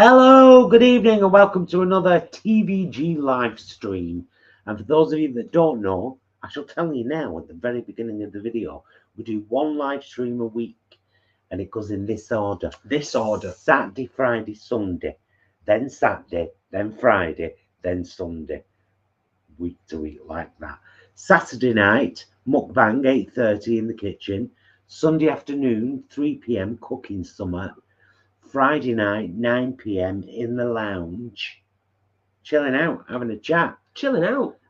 Hello, good evening, and welcome to another TVG live stream. And for those of you that don't know, I shall tell you now at the very beginning of the video, we do one live stream a week, and it goes in this order. Saturday, Friday, Sunday, then Saturday, then Friday, then Sunday. Week to week like that. Saturday night, mukbang, 8:30 in the kitchen. Sunday afternoon, 3 p.m, cooking summer. Friday night, 9 p.m. in the lounge, chilling out, having a chat.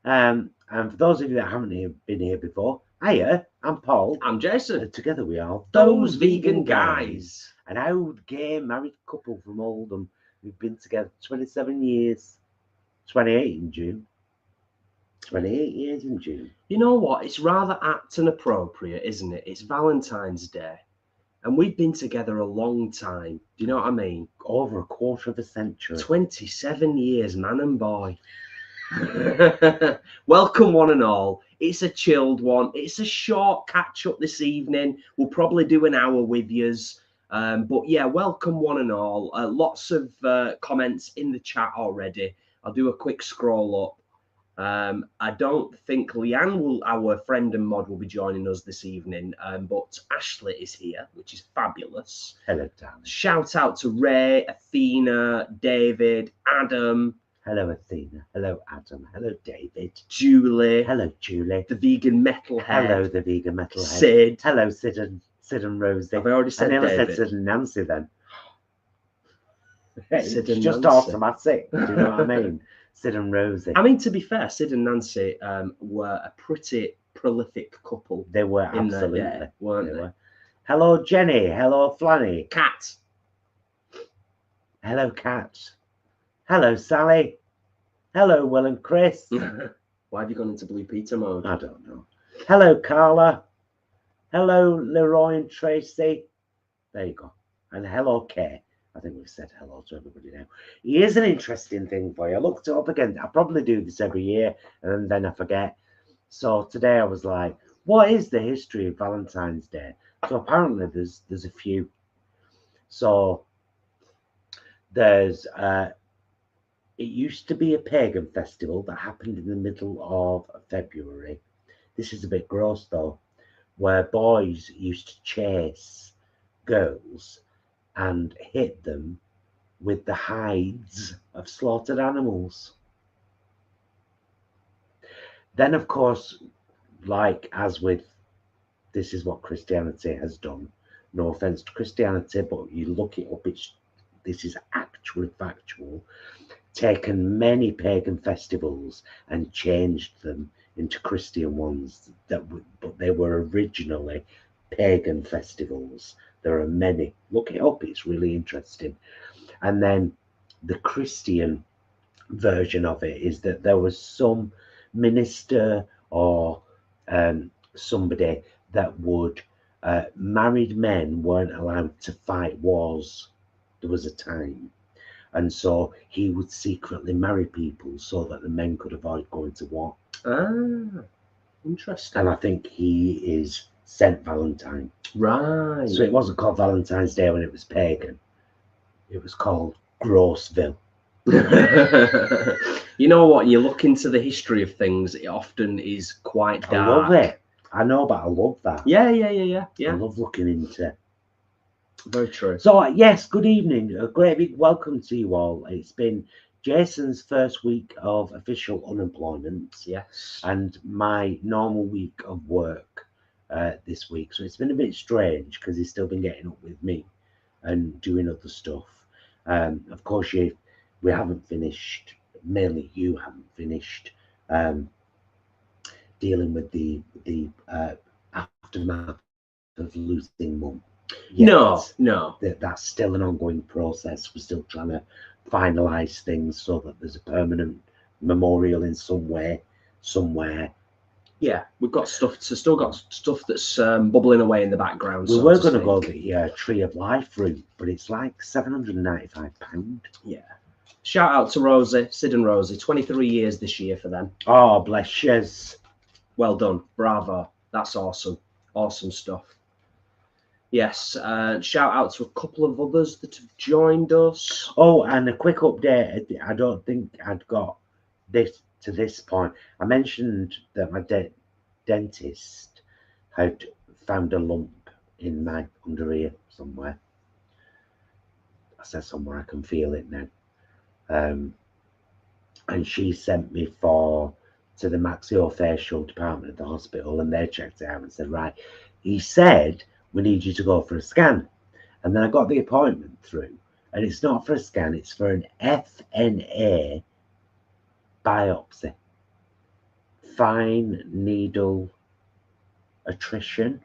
And for those of you that haven't been here before, hiya, I'm Paul. I'm Jason. And together we are Those Vegan Guys. An old gay married couple from Oldham who've been together 27 years. 28 in June. 28 years in June. You know what? It's rather apt and appropriate, isn't it? It's Valentine's Day. And we've been together a long time. Do you know what I mean? Over a quarter of a century. 27 years, man and boy. Welcome, one and all. It's a chilled one. It's a short catch-up this evening. We'll probably do an hour with yous. But yeah, welcome, one and all. Lots of comments in the chat already. I'll do a quick scroll up. I don't think Leanne, our friend and mod, will be joining us this evening, but Ashley is here, which is fabulous. Hello, darling. Shout out to Ray, Athena, David, Adam. Hello, Athena. Hello, Adam. Hello, David. Julie. Hello, Julie. The vegan metalhead. Hello, the vegan metalhead. Sid. Hello, Sid and Rosie. Have I already said I never David? said Sid and Nancy then. Sid It's and just Nancy. automatic. Do you know what I mean? Sid and Rosie. I mean, to be fair, Sid and Nancy were a pretty prolific couple. They were in absolutely, their day, weren't they? were. Hello, Jenny. Hello, Flanny. Cat. Hello, Cat. Hello, Sally. Hello, Will and Chris. Why have you gone into Blue Peter mode? I don't know. Hello, Carla. Hello, Leroy and Tracy. There you go. And hello, Kay. I think we've said hello to everybody now. Here's an interesting thing for you. I looked it up again. I probably do this every year and then I forget. So today I was like, what is the history of Valentine's Day? So apparently there's a few. So there's it used to be a pagan festival that happened in the middle of February. This is a bit gross though, where boys used to chase girls and hit them with the hides of slaughtered animals. Then, of course, like as with, this is what Christianity has done. No offense to Christianity, but you look it up, this is actually factual. Taken many pagan festivals and changed them into Christian ones, but they were originally pagan festivals. There are many. Look it up, it's really interesting. And then the Christian version of it is that there was some minister or somebody that would, married men weren't allowed to fight wars. There was a time. And so he would secretly marry people so that the men could avoid going to war. Ah, interesting. And I think he is Saint Valentine. Right. So it wasn't called Valentine's Day when it was pagan. It was called Grossville. You know what? You look into the history of things, it often is quite dark. I love it. I know, but I love that. Yeah. I love looking into. Very true. So yes, good evening. A great big welcome to you all. It's been Jason's first week of official unemployment. Yes. And my normal week of work this week. So it's been a bit strange because he's still been getting up with me and doing other stuff. Of course, we haven't finished, mainly you haven't finished dealing with the aftermath of losing mum. No. That's still an ongoing process. We're still trying to finalize things so that there's a permanent memorial in some way, somewhere. Yeah, we've got still got stuff that's bubbling away in the background. We were going to go the Tree of Life route, but it's like £795. Yeah. Shout out to Rosie, Sid and Rosie, 23 years this year for them. Oh, bless yous. Well done. Bravo. That's awesome. Awesome stuff. Yes, shout out to a couple of others that have joined us. Oh, and a quick update. I don't think I'd got this to this point. I mentioned that my dentist had found a lump in my under ear somewhere. I said somewhere, I can feel it now. And she sent me to the maxillofacial department of the hospital, and they checked it out and said, right, he said, we need you to go for a scan. And then I got the appointment through, and it's not for a scan, it's for an FNA biopsy. Fine needle attrition.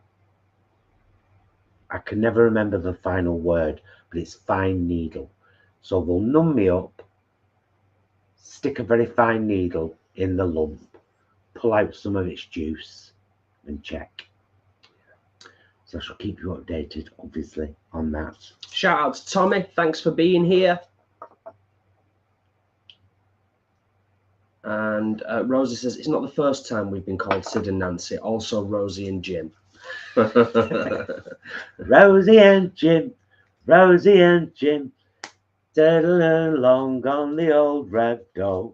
I can never remember the final word, but it's fine needle. So they'll numb me up, stick a very fine needle in the lump, pull out some of its juice, and check. So I shall keep you updated, obviously, on that. Shout out to Tommy. Thanks for being here. And Rosie says, it's not the first time we've been called Sid and Nancy. Also Rosie and Jim. Rosie and Jim, Rosie and Jim, diddling along on the old ragdoll.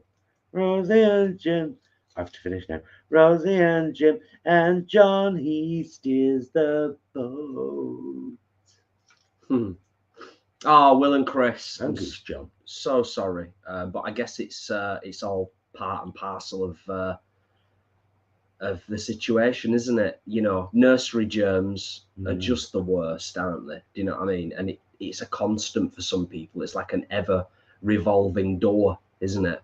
Rosie and Jim. I have to finish now. Rosie and Jim, and John, he steers the boat. Oh, Will and Chris. I think it's John. So sorry, but I guess it's all part and parcel of the situation, isn't it? You know, nursery germs are just the worst, aren't they? Do you know what I mean? And it's a constant for some people. It's like an ever revolving door, isn't it?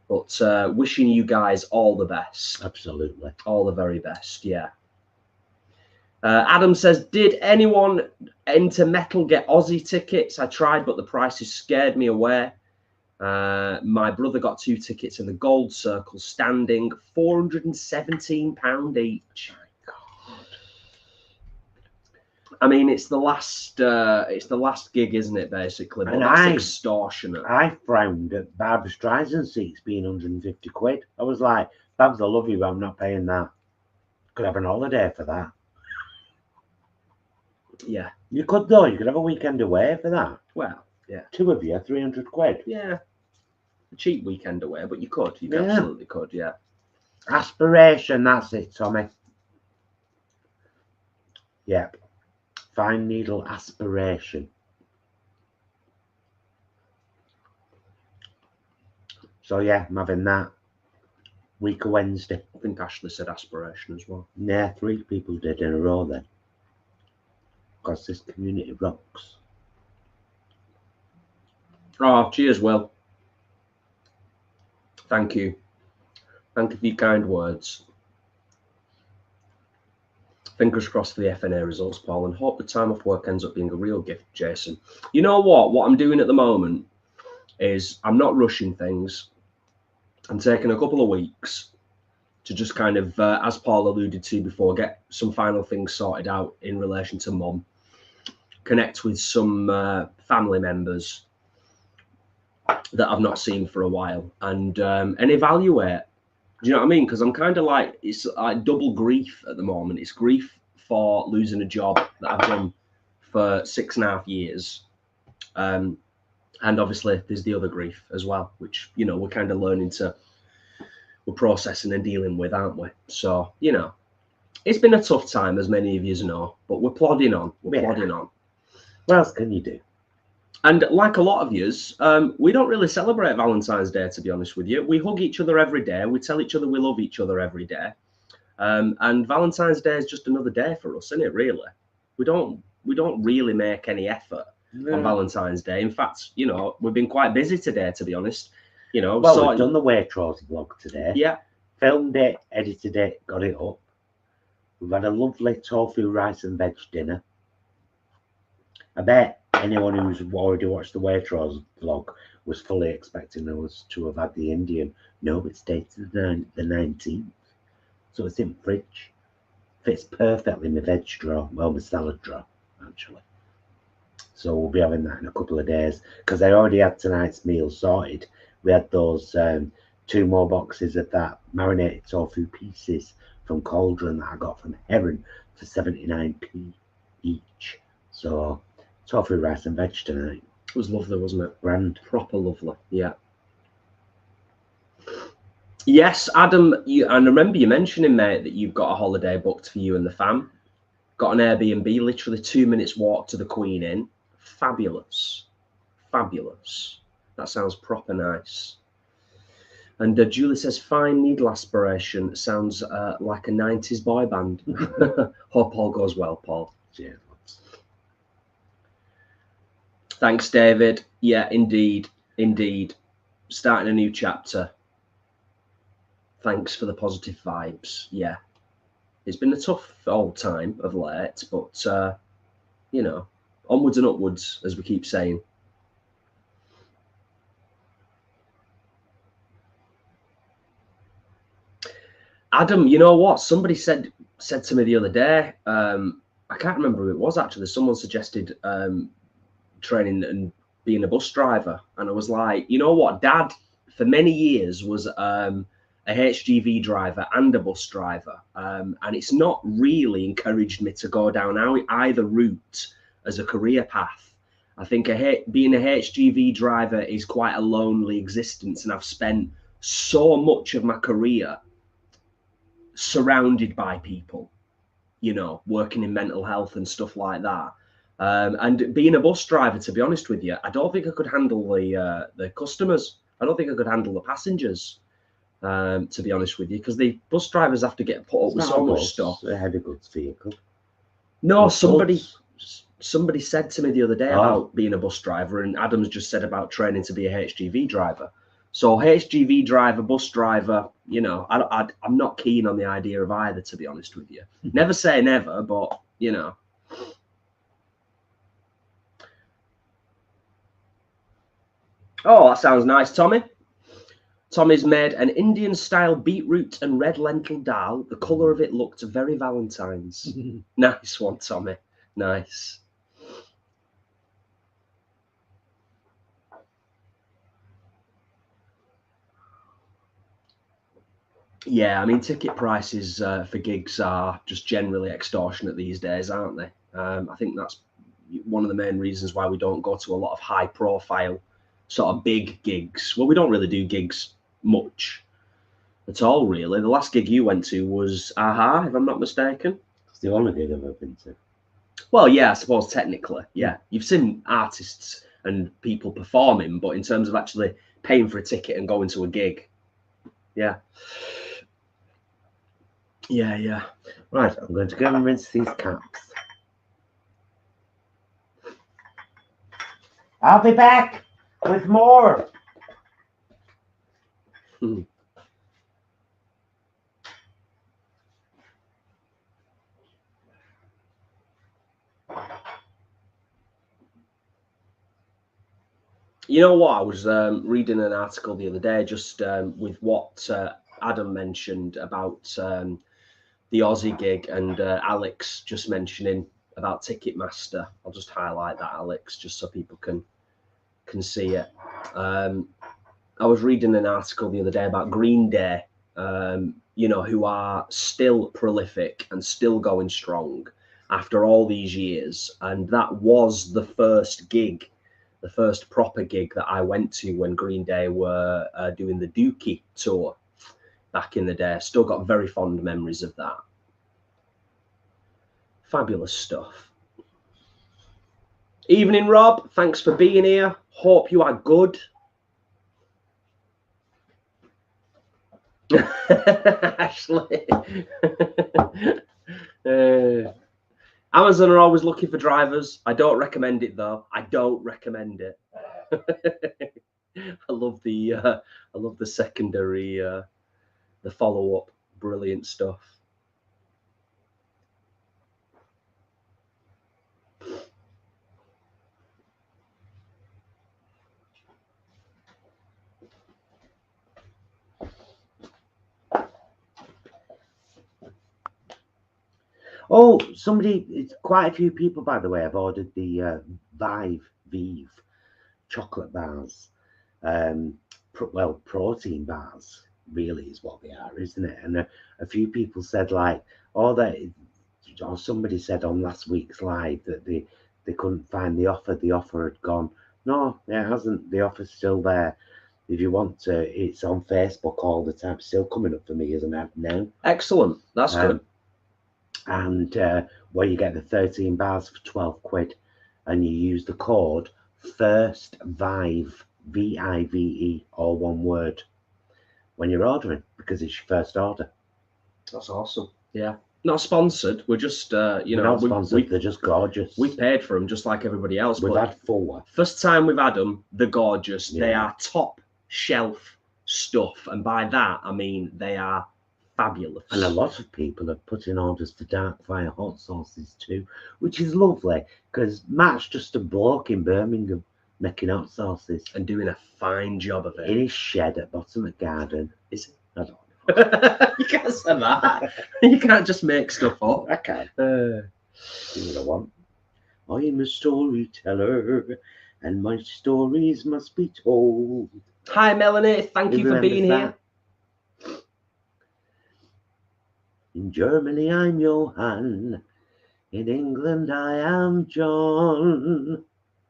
But wishing you guys all the best. Absolutely. All the very best, yeah. Adam says, did anyone enter Metal get Aussie tickets? I tried, but the prices scared me away. My brother got 2 tickets in the Gold Circle standing, £417 each. My God. I mean, it's the last gig, isn't it? Basically, but And that's extortionate. I frowned at Barbra Streisand seats being 150 quid. I was like, Babs, I love you, but I'm not paying that. Could have an holiday for that. Yeah, you could though. You could have a weekend away for that. Well, yeah, 2 of you, 300 quid. Yeah, a cheap weekend away, but you could. You absolutely could. Yeah. Aspiration. That's it, Tommy. Yep. Fine needle aspiration. So yeah, I'm having that. Week of Wednesday. I think Ashley said aspiration as well. Yeah, 3 people did in a row then. Because this community rocks. Oh, cheers, Will. Thank you. Thank you for your kind words. Fingers crossed for the FNA results, Paul, and hope the time off work ends up being a real gift, Jason. You know what? What I'm doing at the moment is I'm not rushing things. I'm taking a couple of weeks to just kind of, as Paul alluded to before, get some final things sorted out in relation to Mum. Connect with some family members that I've not seen for a while, and evaluate. Do you know what I mean? Because I'm kind of like, it's like double grief at the moment. It's grief for losing a job that I've done for 6.5 years, and obviously there's the other grief as well, which, you know, we're kind of learning we're processing and dealing with, aren't we? So, you know, it's been a tough time, as many of you know, but we're plodding on. We're plodding on. What else can you do? And like a lot of yous, we don't really celebrate Valentine's Day, to be honest with you. We hug each other every day. We tell each other we love each other every day. And Valentine's Day is just another day for us, isn't it, really? We don't really make any effort on Valentine's Day. In fact, you know, we've been quite busy today, to be honest. You know, well, we've done the Waitrose vlog today. Yeah. Filmed it, edited it, got it up. We've had a lovely tofu rice and veg dinner. I bet anyone who's already watched the Waitrose vlog was fully expecting us to have had the Indian. No, it's dated the 19th. So it's in fridge. Fits perfectly in the veg drawer. Well, my salad drawer, actually. So we'll be having that in a couple of days. Because I already had tonight's meal sorted. We had those 2 more boxes of that marinated tofu pieces from Cauldron that I got from Heron for 79p each. So tofu, rice and veg tonight. It was lovely, wasn't it? Grand. Proper lovely. Yeah. Yes, Adam, I remember you mentioning, mate, that you've got a holiday booked for you and the fam. Got an Airbnb, literally 2 minutes walk to the Queen Inn. Fabulous. Fabulous. That sounds proper nice. And Julie says, fine needle aspiration. Sounds like a 90s boy band. Hope all goes well, Paul. Yeah. Thanks, David. Yeah, indeed. Indeed. Starting a new chapter. Thanks for the positive vibes. Yeah. It's been a tough old time of late, but, you know, onwards and upwards, as we keep saying. Adam, you know what? Somebody said to me the other day, I can't remember who it was actually. Someone suggested training and being a bus driver. And I was like, you know what? Dad, for many years, was a HGV driver and a bus driver. And it's not really encouraged me to go down either route as a career path. I think being a HGV driver is quite a lonely existence. And I've spent so much of my career surrounded by people, you know, working in mental health and stuff like that. And being a bus driver, to be honest with you, I don't think I could handle the customers. I don't think I could handle the passengers, to be honest with you, because the bus drivers have to get put up with so much stuff. A heavy goods vehicle. No, somebody said to me the other day about being a bus driver, and Adam's just said about training to be a HGV driver. So HGV driver, bus driver, you know, I'm not keen on the idea of either, to be honest with you. Never say never, but, you know. Oh, that sounds nice, Tommy. Tommy's made an Indian-style beetroot and red lentil dal. The colour of it looked very Valentine's. Nice one, Tommy. Nice. Yeah, I mean, ticket prices for gigs are just generally extortionate these days, aren't they? I think that's one of the main reasons why we don't go to a lot of high-profile sort of big gigs. Well, we don't really do gigs much at all, really. The last gig you went to was Aha, if I'm not mistaken. It's the only gig I've ever been to. Well, yeah, I suppose technically, yeah. You've seen artists and people performing, but in terms of actually paying for a ticket and going to a gig, yeah. Yeah. Right, I'm going to go and rinse these caps. I'll be back with more. You know what? I was reading an article the other day just with what Adam mentioned about the Aussie gig and Alex just mentioning about Ticketmaster. I'll just highlight that, Alex, just so people can see it. I was reading an article the other day about Green Day, you know, who are still prolific and still going strong after all these years. And that was the first gig, the first proper gig that I went to when Green Day were doing the Dookie tour back in the day. Still got very fond memories of that. Fabulous stuff. Evening, Rob. Thanks for being here. Hope you are good. Ashley. Amazon are always looking for drivers. I don't recommend it though. I don't recommend it. I love the secondary, the follow up. Brilliant stuff. Oh, quite a few people, by the way, have ordered the Vive chocolate bars. Well, protein bars really is what they are, isn't it? And a few people said like, or somebody said on last week's live that they couldn't find the offer. The offer had gone. No, it hasn't. The offer's still there. If you want to, it's on Facebook all the time. Still coming up for me as an ad now. Excellent. That's good. And where you get the 13 bars for 12 quid, and you use the code FIRSTVIVE, VIVE, all one word, when you're ordering, because it's your first order. That's awesome. Yeah. Not sponsored. We're just, you We're know, not sponsored. They're just gorgeous. We paid for them just like everybody else. We've had 4. First time we've had them, they're gorgeous. Yeah. They are top shelf stuff. And by that, I mean they are fabulous. And a lot of people are putting orders for dark fire hot sauces too, which is lovely, because Matt's just a bloke in Birmingham making hot sauces. And doing a fine job of it. In his shed at bottom of garden. Is it? I don't know. You can't say that. You can't just make stuff up. I can. See what I want. I'm a storyteller, and my stories must be told. Hi, Melanie. Thank you for being here. In Germany, I'm Johann. In England, I am John.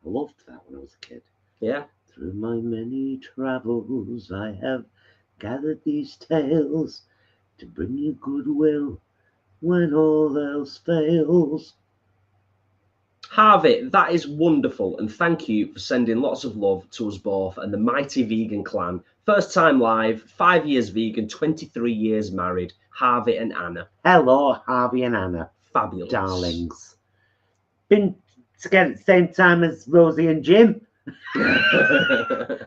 I loved that when I was a kid. Yeah. Through my many travels, I have gathered these tales to bring you goodwill when all else fails. Harvey, that is wonderful, and thank you for sending lots of love to us both and the mighty vegan clan. First time live, 5 years vegan, 23 years married. Harvey and Anna. Hello, Harvey and Anna. Fabulous. Darlings. Been together at the same time as Rosie and Jim.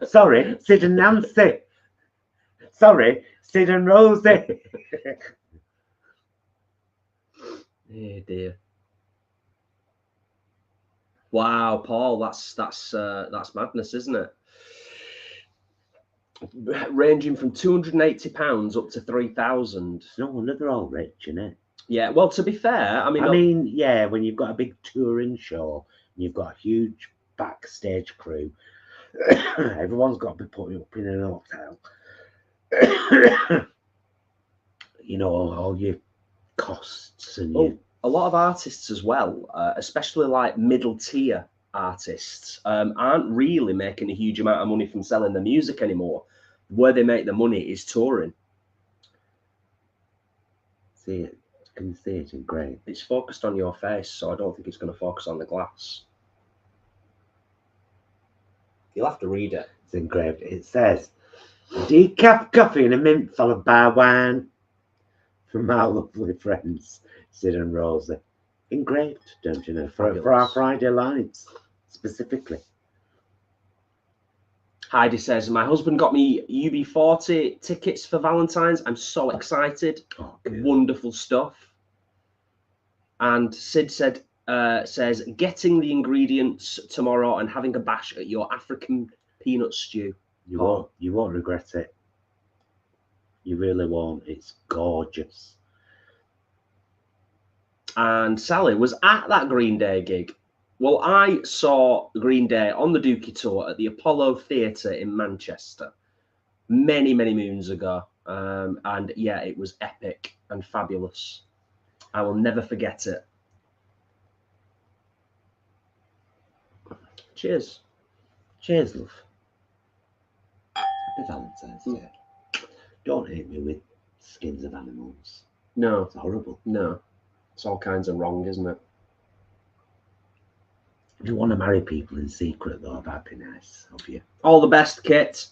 Sorry, Sid and Nancy. Sorry, Sid and Rosie. Oh dear. Wow, Paul, that's madness, isn't it? Ranging from £280 up to 3,000. No wonder they're all rich, innit? Yeah, well, to be fair, I mean, yeah, when you've got a big touring show and you've got a huge backstage crew, everyone's got to be put up in an hotel. You know, all your costs and a lot of artists as well, especially like middle tier artists, aren't really making a huge amount of money from selling their music anymore. Where they make the money is touring. See it? Can you see it in grey? It's focused on your face, so I don't think it's going to focus on the glass. You'll have to read it. It's engraved. It says, decaf coffee and a mint followed by wine from our lovely friends, Sid and Rosie. Engraved, don't you know, for our Friday lights, specifically. Heidi says, my husband got me UB40 tickets for Valentine's. I'm so excited. Oh, good. Wonderful stuff. And Sid said, says, getting the ingredients tomorrow and having a bash at your African peanut stew. You won't regret it. You really won't. It's gorgeous. And Sally was at that Green Day gig. Well, I saw Green Day on the Dookie tour at the Apollo Theatre in Manchester many, many moons ago. And yeah, it was epic and fabulous. I will never forget it. Cheers. Cheers, love. Happy Valentine's Day. Don't hit me with skins of animals. No. It's horrible. No. It's all kinds of wrong, isn't it? If you want to marry people in secret, though, that'd be nice of you. All the best, Kit.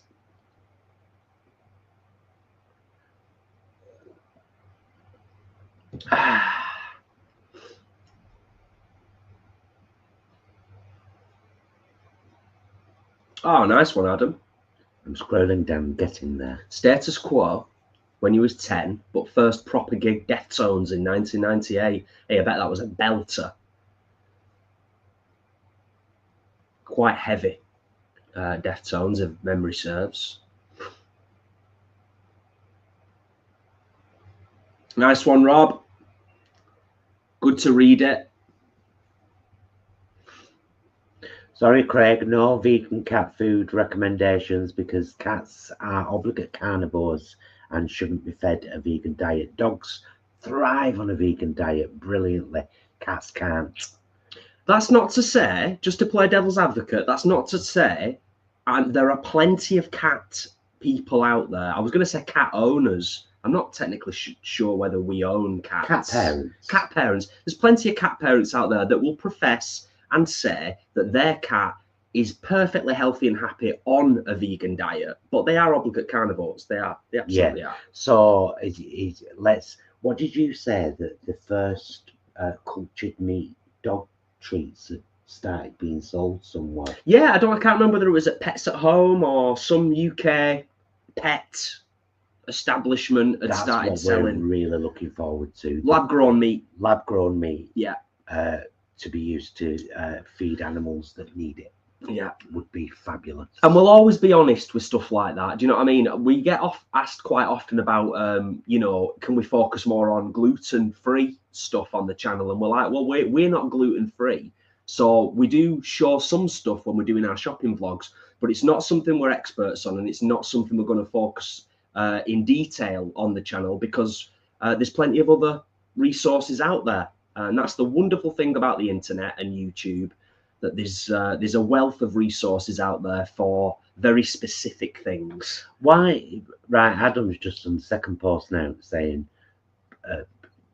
Oh, nice one, Adam. I'm scrolling down, getting there. Status Quo, when you was 10, but first proper gig, Deftones in 1998. Hey, I bet that was a belter. Quite heavy, Deftones, if memory serves. Nice one, Rob. Good to read it. Sorry, Craig, no vegan cat food recommendations because cats are obligate carnivores and shouldn't be fed a vegan diet. Dogs thrive on a vegan diet brilliantly. Cats can't. That's not to say, just to play devil's advocate, that's not to say, and there are plenty of cat people out there. I was going to say cat owners. I'm not technically sure whether we own cats. Cat parents. Cat parents. There's plenty of cat parents out there that will profess and say that their cat is perfectly healthy and happy on a vegan diet, but they are obligate carnivores. They are. They absolutely are. So let's. What did you say that the first cultured meat dog treats that started being sold somewhere? Yeah, I can't remember whether it was at Pets at Home or some UK pet establishment had started That's what selling. we're really looking forward to. Lab-grown meat. Lab-grown meat. Yeah. To be used to feed animals that need it. Yeah, would be fabulous. And we'll always be honest with stuff like that. Do you know what I mean? We get asked quite often about, you know, can we focus more on gluten-free stuff on the channel? And we're like, well, we're not gluten-free. So we do show some stuff when we're doing our shopping vlogs, but it's not something we're experts on, and it's not something we're going to focus in detail on the channel, because there's plenty of other resources out there. And that's the wonderful thing about the internet and YouTube, that there's a wealth of resources out there for very specific things. Why? Right, Adam's just on the second post now saying,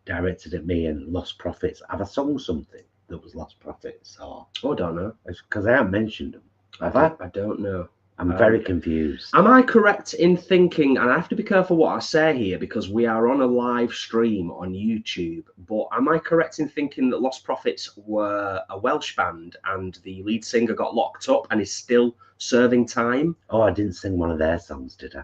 directed at me and lost profits. Have I sung something that was lost profits? Or I don't know. It's because I haven't mentioned them. Have I? I don't know. I'm very confused. Am I correct in thinking, and I have to be careful what I say here because we are on a live stream on YouTube, but am I correct in thinking that Lost Prophets were a Welsh band and the lead singer got locked up and is still serving time? Oh, I didn't sing one of their songs, did I?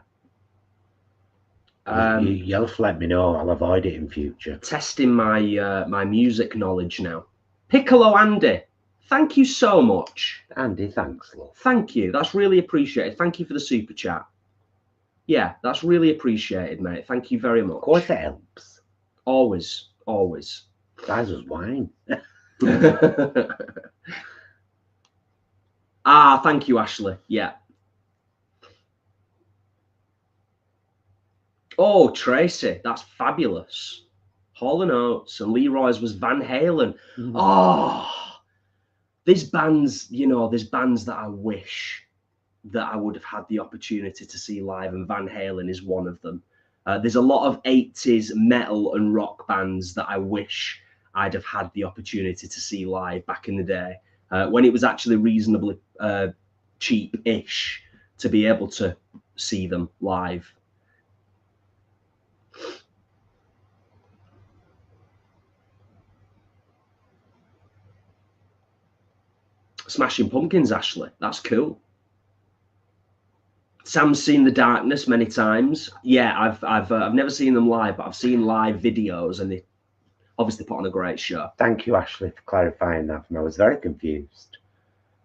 You'll have to let me know. I'll avoid it in future. Testing my my music knowledge now. Piccolo Andy, thank you so much. Andy, thanks, love. Thank you. That's really appreciated. Thank you for the super chat. Yeah, that's really appreciated, mate. Thank you very much. Of course it helps. Always, always. Guys was wine. Ah, thank you, Ashley. Yeah. Oh, Tracy, that's fabulous. Hall & Oates and Leroy's was Van Halen. Mm-hmm. Oh, there's bands, you know, there's bands that I wish that I would have had the opportunity to see live, and Van Halen is one of them. There's a lot of 80s metal and rock bands that I wish I'd have had the opportunity to see live back in the day, when it was actually reasonably cheap-ish to be able to see them live. Smashing Pumpkins, Ashley. That's cool. Sam's seen The Darkness many times. Yeah, I've never seen them live, but I've seen live videos, and they obviously put on a great show. Thank you, Ashley, for clarifying that for me. I was very confused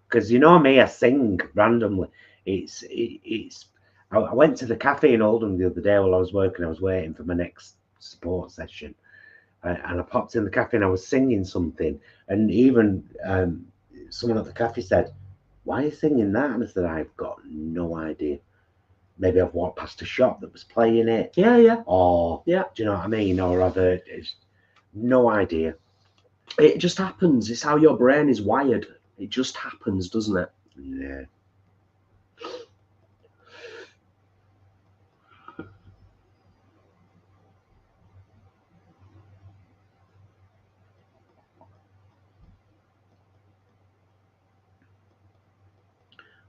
because you know me, I sing randomly. I went to the cafe in Oldham the other day while I was working. I was waiting for my next support session, and I popped in the cafe and I was singing something, and even someone at the cafe said, "Why are you singing that?" And I said, "I've got no idea. Maybe I've walked past a shop that was playing it." Yeah, yeah. Or, yeah, do you know what I mean? Or other, no idea. It just happens. It's how your brain is wired. It just happens, doesn't it? Yeah.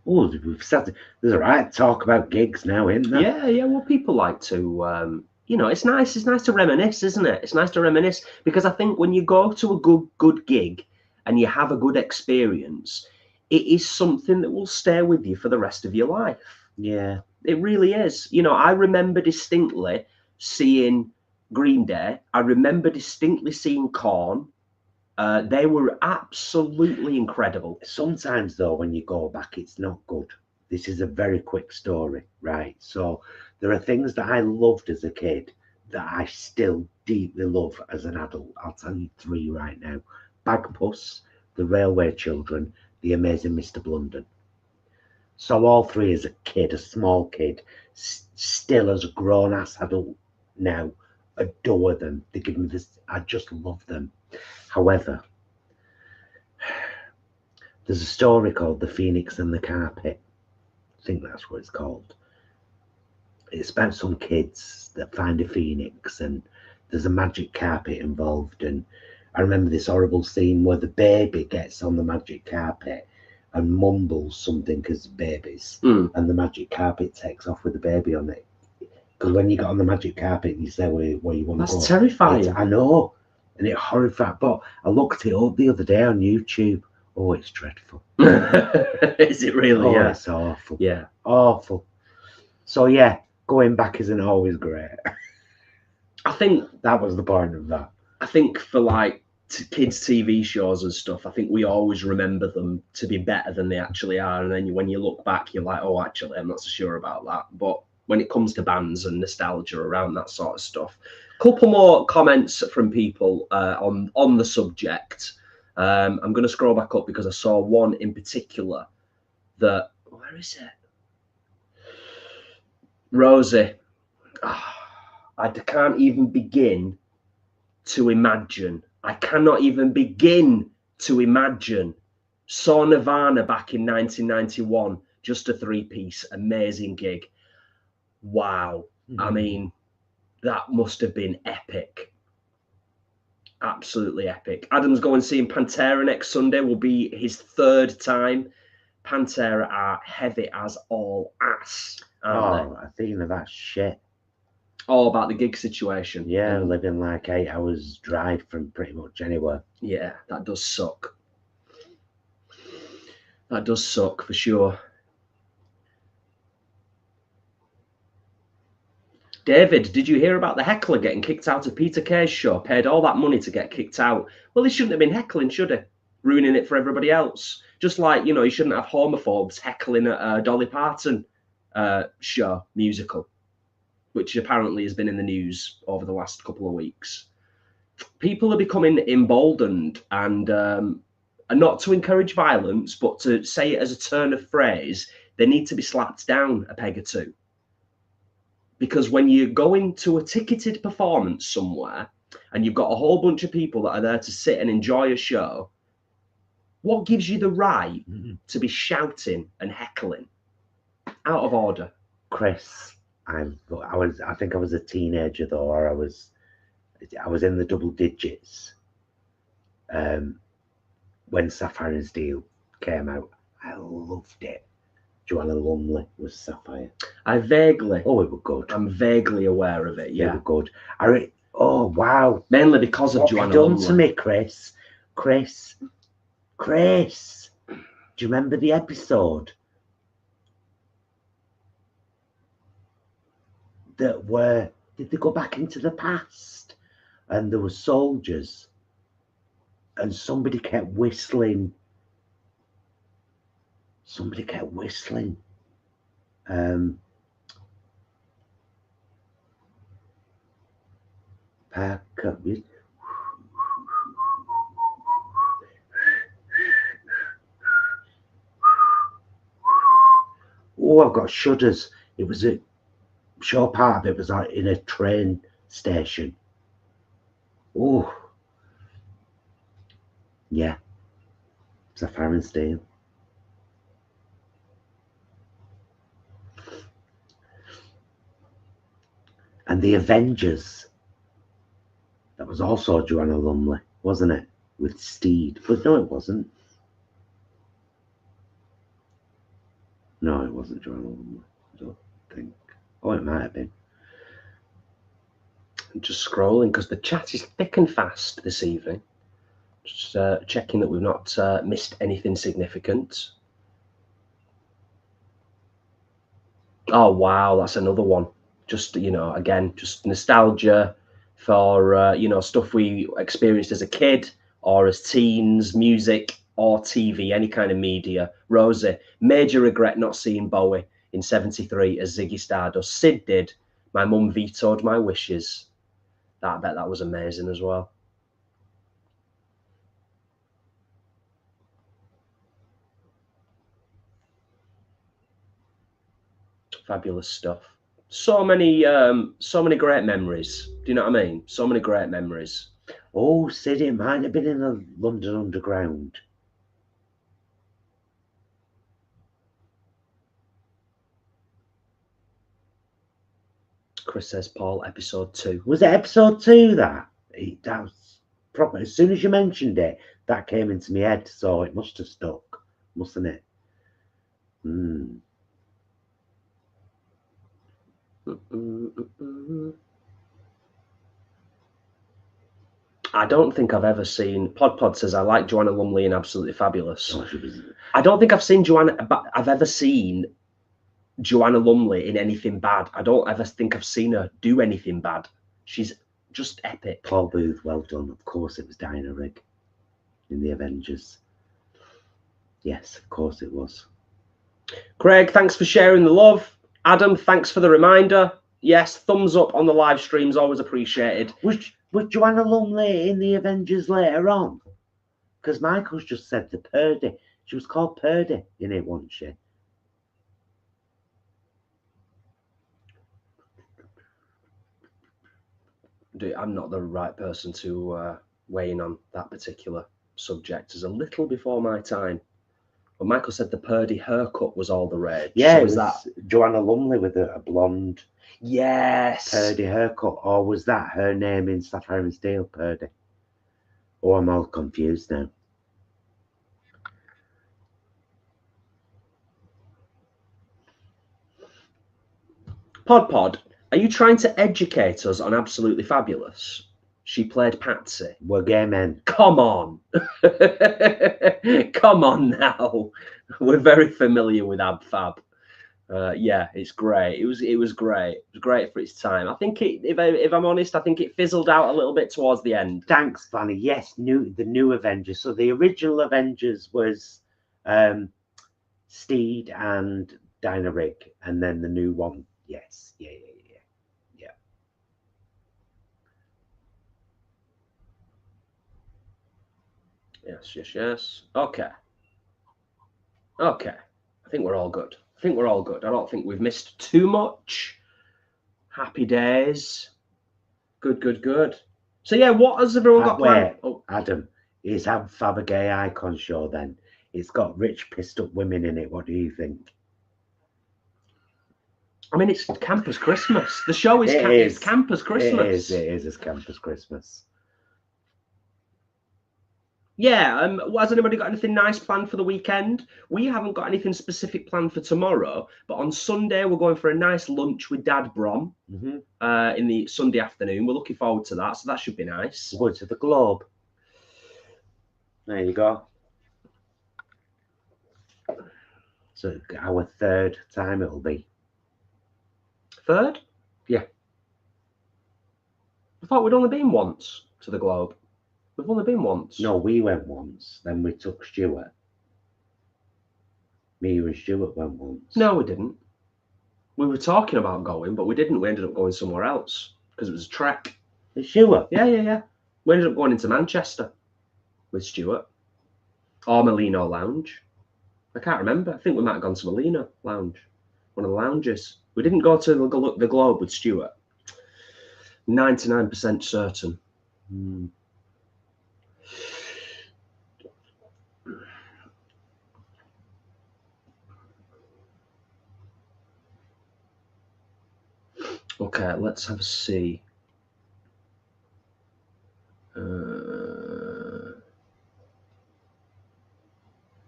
Oh, we've said there's a right talk about gigs now, isn't there? Yeah, yeah. Well, people like to, you know, it's nice. It's nice to reminisce, isn't it? It's nice to reminisce because I think when you go to a good gig and you have a good experience, it is something that will stay with you for the rest of your life. Yeah, it really is. You know, I remember distinctly seeing Green Day. I remember distinctly seeing Korn. They were absolutely incredible. Sometimes, though, when you go back, it's not good. This is a very quick story, right? So there are things that I loved as a kid that I still deeply love as an adult. I'll tell you 3 right now. Bagpuss, The Railway Children, The Amazing Mr. Blunden. So all 3 as a kid, a small kid, still as a grown-ass adult now, adore them. They give me this, I just love them. However, There's a story called The Phoenix and the Carpet. I think that's what it's called. It's about some kids that find a phoenix and there's a magic carpet involved. And I remember this horrible scene where the baby gets on the magic carpet and mumbles something because babies, and the magic carpet takes off with the baby on it. Because when you get on the magic carpet, you say where you want to go. That's terrifying. I know, and it horrified. But I looked it up the other day on YouTube. Oh, it's dreadful. Is it really? Oh, yeah, it's awful. Yeah, awful. So yeah, going back isn't always great. I think that was the point of that. I think for like kids' TV shows and stuff, I think we always remember them to be better than they actually are. And then when you look back, you're like, oh, actually, I'm not so sure about that. But when it comes to bands and nostalgia around that sort of stuff, a couple more comments from people on the subject. I'm going to scroll back up because I saw one in particular that, where is it? Rosie, I can't even begin to imagine. I cannot even begin to imagine. Saw Nirvana back in 1991, just a 3-piece, amazing gig. Wow. I mean, that must have been epic. Absolutely epic. Adam's going seeing Pantera next Sunday, will be his 3rd time. Pantera are heavy as all ass. I think of that shit. All about the gig situation. Yeah, living like 8 hours drive from pretty much anywhere. Yeah, that does suck. That does suck for sure. David, did you hear about the heckler getting kicked out of Peter Kay's show? Paid all that money to get kicked out. Well, he shouldn't have been heckling, should he? Ruining it for everybody else. Just like, you know, you shouldn't have homophobes heckling at a Dolly Parton show, musical, which apparently has been in the news over the last couple of weeks. People are becoming emboldened and not to encourage violence, but to say it as a turn of phrase, they need to be slapped down a peg or two. Because when you go into a ticketed performance somewhere and you've got a whole bunch of people that are there to sit and enjoy a show, what gives you the right to be shouting and heckling? Out of order. Chris, I think I was a teenager though, or I was in the double digits when Sapphire and Steel came out. I loved it. Joanna Lumley was Sapphire. I vaguely. Oh, it was good. I'm vaguely aware of it. Yeah, it was good. Oh wow! Mainly because of what Joanna done Lumley. To me, Chris. Do you remember the episode did they go back into the past and there were soldiers and somebody kept whistling. Oh, I've got shudders. It was a short part of it was like in a train station. Oh, yeah. Sapphire and Steel. And the Avengers. That was also Joanna Lumley, wasn't it? With Steed. But no, it wasn't. No, it wasn't Joanna Lumley. I don't think. Oh, it might have been. I'm just scrolling because the chat is thick and fast this evening. Just checking that we've not missed anything significant. Oh, wow, that's another one. Just, you know, again, just nostalgia for, you know, stuff we experienced as a kid or as teens, music or TV, any kind of media. Rosie, major regret not seeing Bowie in '73 as Ziggy Stardust. Sid did. My mum vetoed my wishes. I bet that was amazing as well. Fabulous stuff. So many great memories. Do you know what I mean? So many great memories. Oh, Sid, it might have been in the London Underground. Chris says, Paul, episode 2. Was it episode 2 that? That was proper. As soon as you mentioned it, that came into my head, so it must have stuck, mustn't it? I don't think I've ever seen. Pod says I like Joanna Lumley in Absolutely Fabulous. Oh, she was... I don't think I've seen Joanna, but I've ever seen Joanna Lumley in anything bad. I don't ever think I've seen her do anything bad. She's just epic. Paul Booth, well done. Of course, it was Dinah Rigg in the Avengers. Yes, of course it was. Craig, thanks for sharing the love. Adam, thanks for the reminder. Yes, thumbs up on the live streams, always appreciated. Was Joanna Lumley in the Avengers later on? Because Michael's just said the Purdy. She was called Purdy in it, wasn't she? I'm not the right person to weigh in on that particular subject. It's a little before my time. But Michael said the Purdy haircut was all the rage. Yeah, so it was that Joanna Lumley with a blonde Purdy haircut. Or was that her name in Sapphire and Steel, Purdy? Oh, I'm all confused now. Pod, are you trying to educate us on Absolutely Fabulous? She played Patsy. We're gay men. Come on. Come on now. We're very familiar with Ab Fab. Yeah, it's great. It was great. It was great for its time. I think if I'm honest, I think it fizzled out a little bit towards the end. Thanks, Fanny. Yes, the new Avengers. So the original Avengers was Steed and Dinah Rigg, and then the new one. Yes, yeah. Yes. Okay. I think we're all good. I don't think we've missed too much. Happy days. Good. So yeah, what has everyone got planned? Oh, Adam, is Ab Fab a gay icon show then? It's got rich, pissed up women in it. What do you think? I mean, it's Campus Christmas. The show is it's Campus Christmas. It is as Campus Christmas. Yeah, has anybody got anything nice planned for the weekend? We haven't got anything specific planned for tomorrow, but on Sunday we're going for a nice lunch with Dad Brom in the Sunday afternoon. We're looking forward to that, so that should be nice. We're going to the Globe. There you go. So our third time it'll be. Third? Yeah. I thought we'd only been once to the Globe. We've only been once. No, we went once. Then we took Stuart. Me and Stuart went once. No, we didn't. We were talking about going, but we didn't. We ended up going somewhere else because it was a trek. With Stuart? Yeah. We ended up going into Manchester with Stuart. Or Molino Lounge. I can't remember. I think we might have gone to Molino Lounge. One of the lounges. We didn't go to the Globe with Stuart. 99% certain. Okay, let's have a see.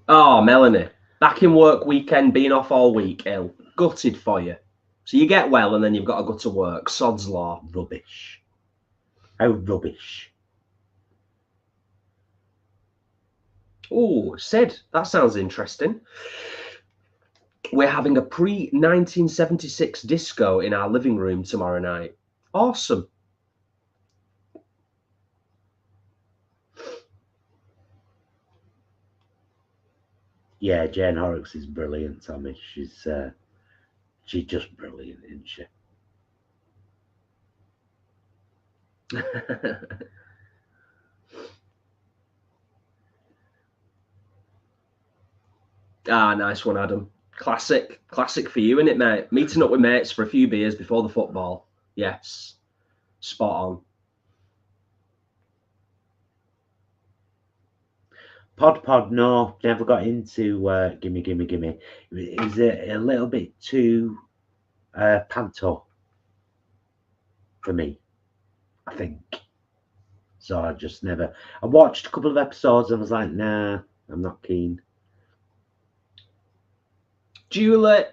Oh, Melanie, back in work weekend, being off all week, ill. Gutted for you. So you get well and then you've got to go to work. Sod's law. Rubbish. How rubbish. Oh, Sid, that sounds interesting. We're having a pre-1976 disco in our living room tomorrow night. Awesome. Yeah, Jane Horrocks is brilliant, Tommy. She's just brilliant, isn't she? Ah, nice one, Adam. Classic for you, isn't it, mate? Meeting up with mates for a few beers before the football. Yes, spot on. Pod, no, never got into Gimme. It was a little bit too panto. for me, I think. So I just never. I watched a couple of episodes and was like, nah, I'm not keen. Julie,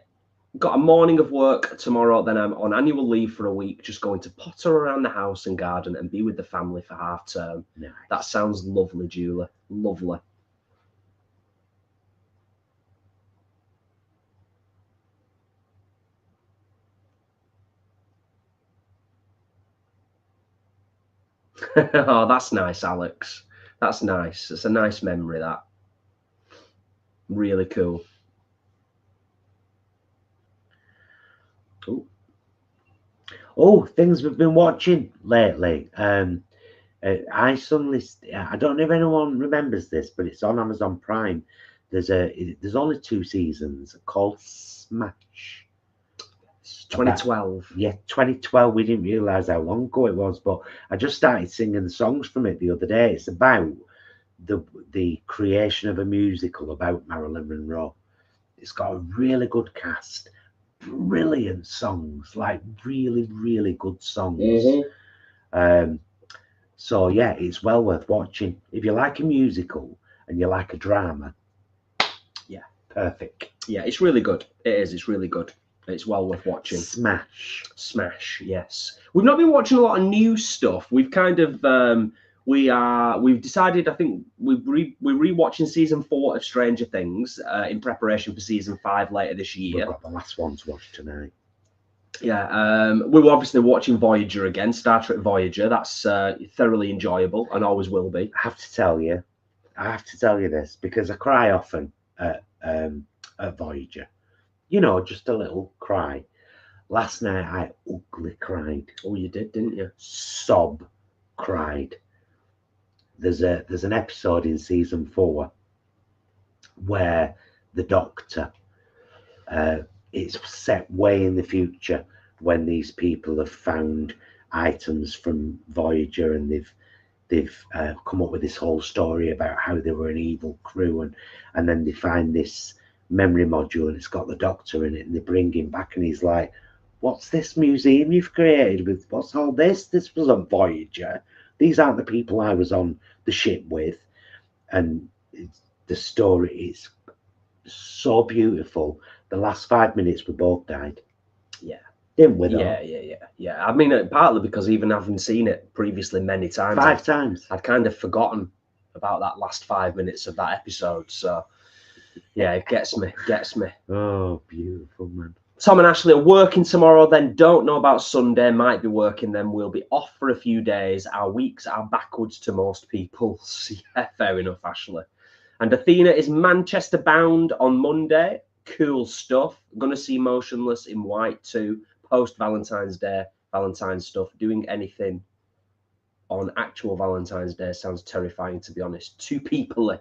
got a morning of work tomorrow, then I'm on annual leave for a week, just going to potter around the house and garden and be with the family for half term. Nice. That sounds lovely, Julie. Lovely. Oh, that's nice, Alex. That's nice. It's a nice memory, that. Really cool. Ooh. Oh, things we've been watching lately. I suddenly, I don't know if anyone remembers this, but it's on Amazon Prime. There's only 2 seasons called Smash. 2012. Yeah, 2012. We didn't realize how long ago it was, but I just started singing the songs from it the other day. It's about the creation of a musical about Marilyn Monroe. It's got a really good cast, brilliant songs, like really, really good songs. So yeah, it's well worth watching. If you like a musical and you like a drama, yeah, perfect. Yeah, it's really good. It is. It's really good. It's well worth watching. Smash, yes. We've not been watching a lot of new stuff. We've kind of we've decided. I think we're rewatching season 4 of Stranger Things in preparation for season 5 later this year. We've got the last one to watch tonight. Yeah, we were obviously watching Voyager again, Star Trek Voyager. That's thoroughly enjoyable and always will be. I have to tell you this because I cry often at Voyager. You know, just a little cry. Last night I ugly cried. Oh, you did, didn't you? Sob cried. There's an episode in season 4 where the Doctor, it's set way in the future when these people have found items from Voyager and they've come up with this whole story about how they were an evil crew, and then they find this memory module and it's got the Doctor in it, and they bring him back and he's like, what's this museum you've created with, what's all this? This was on Voyager. These aren't the people I was on the ship with. And the story is so beautiful. The last 5 minutes we both died. Yeah. Didn't we though? Yeah. I mean, partly because even having seen it previously many times. 5 times. I'd kind of forgotten about that last 5 minutes of that episode. So yeah, it gets me. Oh, beautiful, man. Tom and Ashley are working tomorrow, then don't know about Sunday, might be working, then we'll be off for a few days. Our weeks are backwards to most people. Yeah, fair enough, Ashley. And Athena is Manchester bound on Monday. Cool stuff. Gonna see Motionless in White too. Post Valentine's Day, Valentine's stuff. Doing anything on actual Valentine's Day sounds terrifying, to be honest. Too people-y.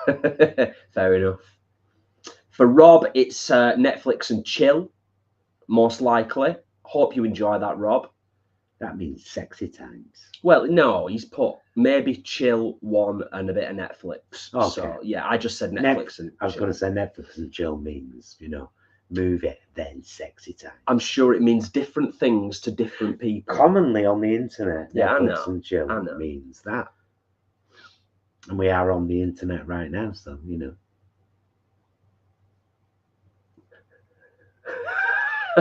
Fair enough. For Rob, it's Netflix and chill, most likely. Hope you enjoy that, Rob. That means sexy times. Well, no, he's put maybe chill, one, and a bit of Netflix. Okay. So yeah, I just said Netflix and I was going to say Netflix and chill means, you know, movie, then sexy time. I'm sure it means different things to different people. Commonly on the internet, yeah, Netflix and chill means that. And we are on the internet right now, so, you know.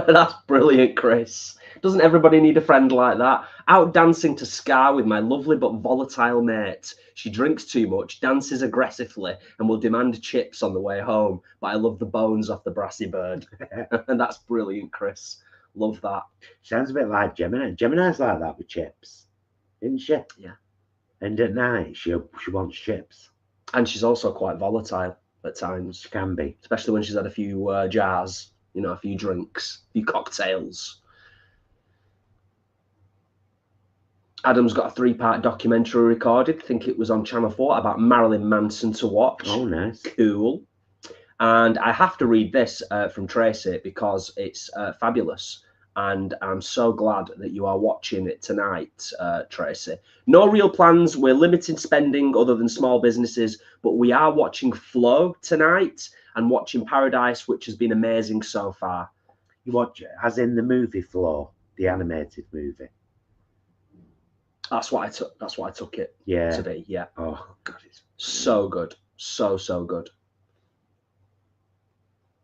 That's brilliant, Chris. Doesn't everybody need a friend like that? Out dancing to ska with my lovely but volatile mate. She drinks too much, dances aggressively, and will demand chips on the way home. But I love the bones off the brassy bird. And that's brilliant, Chris. Love that. Sounds a bit like Gemini. Gemini's like that with chips, isn't she? Yeah. And at night, she wants chips. And she's also quite volatile at times. She can be. Especially when she's had a few jars, you know, a few drinks, a few cocktails. Adam's got a 3-part documentary recorded. I think it was on Channel 4 about Marilyn Manson to watch. Oh, nice. Cool. And I have to read this from Tracy because it's fabulous. And I'm so glad that you are watching it tonight, Tracy. No real plans. We're limiting spending other than small businesses, but we are watching Flow tonight and watching Paradise, which has been amazing so far. You watch it, as in the movie Flow, the animated movie? That's what I took. That's what I took it Yeah. to be. Yeah. Oh God, it's So good. So good.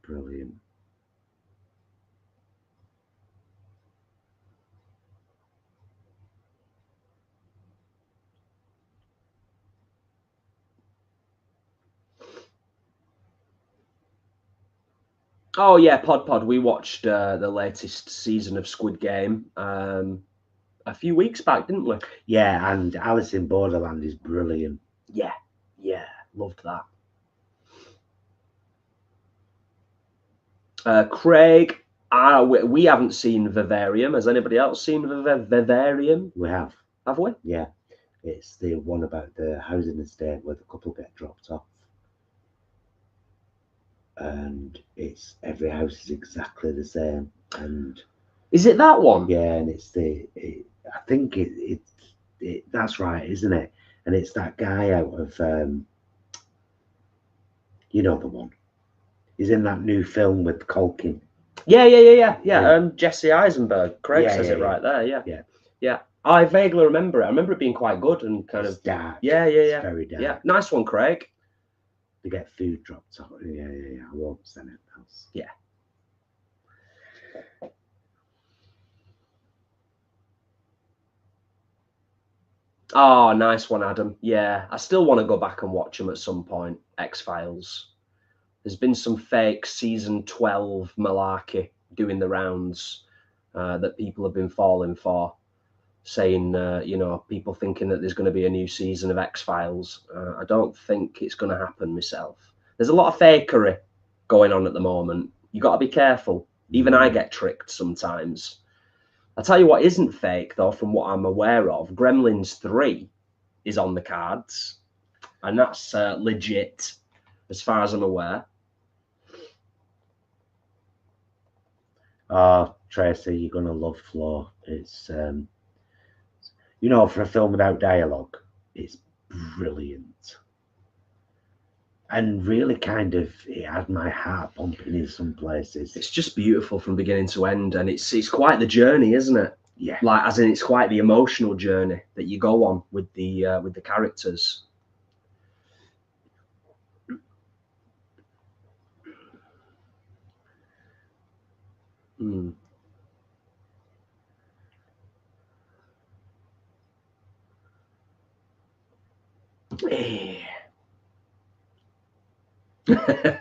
brilliant. Oh yeah, Pod. We watched the latest season of Squid Game a few weeks back, didn't we? Yeah, and Alice in Borderland is brilliant. Yeah, loved that. Craig, we haven't seen Vivarium. Has anybody else seen Vivarium? We have. Have we? Yeah, it's the one about the housing estate where the couple get dropped off. And it's every house is exactly the same. And is it that one? Yeah, and it's I think that's right, isn't it? And it's that guy out of you know the one. He's in that new film with Culkin. Yeah. Jesse Eisenberg. Craig says it right there. Yeah. I vaguely remember it. I remember it being quite good and kind of dark. Yeah. It's very dark. Yeah, nice one, Craig. They get food dropped off. Yeah. I won't send it else. Yeah. Oh, nice one, Adam. Yeah, I still want to go back and watch them at some point. X-Files. There's been some fake season 12 malarkey doing the rounds that people have been falling for, saying, people thinking that there's going to be a new season of X-Files. I don't think it's going to happen myself. There's a lot of fakery going on at the moment. You got to be careful. Even I get tricked sometimes. I'll tell you what isn't fake, though, from what I'm aware of. Gremlins 3 is on the cards, and that's legit, as far as I'm aware. Oh, Tracy, you're going to love Floor. It's, for a film without dialogue, it's brilliant. And really it had my heart pumping in some places. It's just beautiful from beginning to end, and it's quite the journey, isn't it? Yeah. Like, as in, it's quite the emotional journey that you go on with the characters.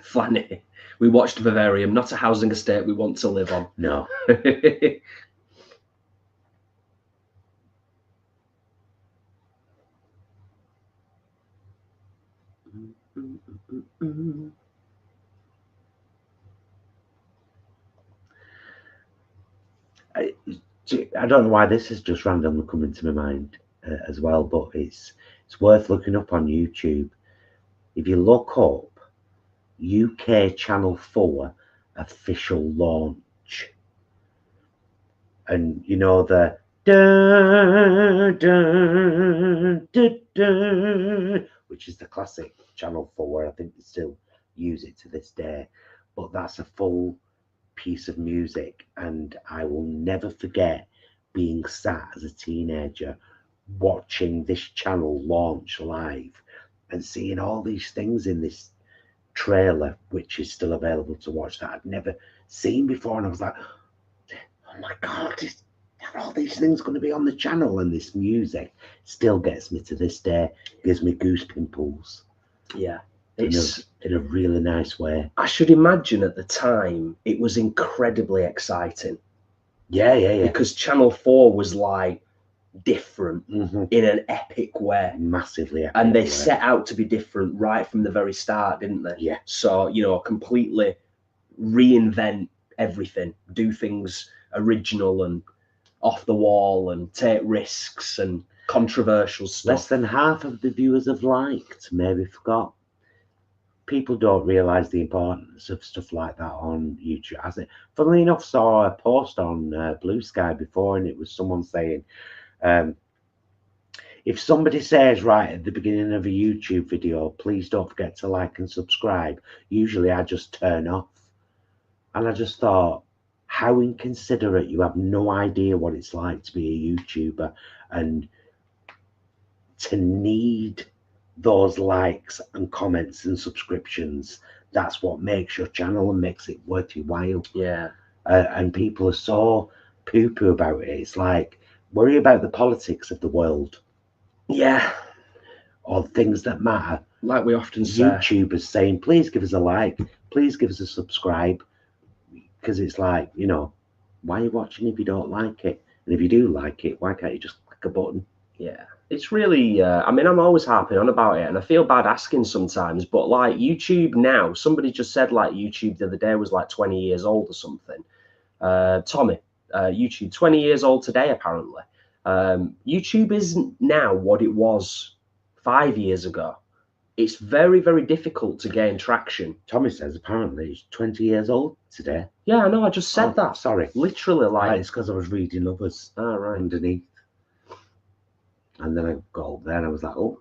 Funny. We watched Vivarium, not a housing estate we want to live on. No. I don't know why this has just randomly come into my mind as well, but it's worth looking up on YouTube. If you look up UK Channel 4 official launch, and the dun, dun, dun, dun, which is the classic Channel 4, I think they still use it to this day, but that's a full piece of music, and I will never forget being sat as a teenager watching this channel launch live and seeing all these things in this trailer, which is still available to watch, that I'd never seen before, and I was like, oh my God, are all these things going to be on the channel? And this music still gets me to this day, gives me goose pimples. Yeah. It's in a really nice way. I should imagine at the time it was incredibly exciting. Yeah. Because Channel 4 was like different in an epic way. Massively epic. And they set out to be different right from the very start, didn't they? Yeah. So, completely reinvent everything, do things original and off the wall and take risks and controversial stuff. Less than half of the viewers have liked, maybe forgot. People don't realise the importance of stuff like that on YouTube. As it, funnily enough, saw a post on Blue Sky before, and it was someone saying, if somebody says right at the beginning of a YouTube video, please don't forget to like and subscribe, usually I just turn off. And I just thought, how inconsiderate. You have no idea what it's like to be a YouTuber, and to need those likes and comments and subscriptions. That's what makes your channel and makes it worth your while. Yeah. And people are so poo-poo about it. It's like, worry about the politics of the world. Yeah. Or things that matter. Like we often say. YouTubers saying, please give us a like, please give us a subscribe. Because it's like, you know, why are you watching if you don't like it? And if you do like it, why can't you just click a button? Yeah, it's really, I mean, I'm always harping on about it, and I feel bad asking sometimes, but like YouTube now, somebody just said like YouTube the other day was like 20 years old or something. Tommy, YouTube, 20 years old today, apparently. YouTube isn't now what it was 5 years ago. It's very, very difficult to gain traction. Tommy says apparently he's 20 years old today. Yeah, I know, I just said that. Sorry. Literally, like. It's because I was reading others Right. underneath. And then I got up there and I was like, oh.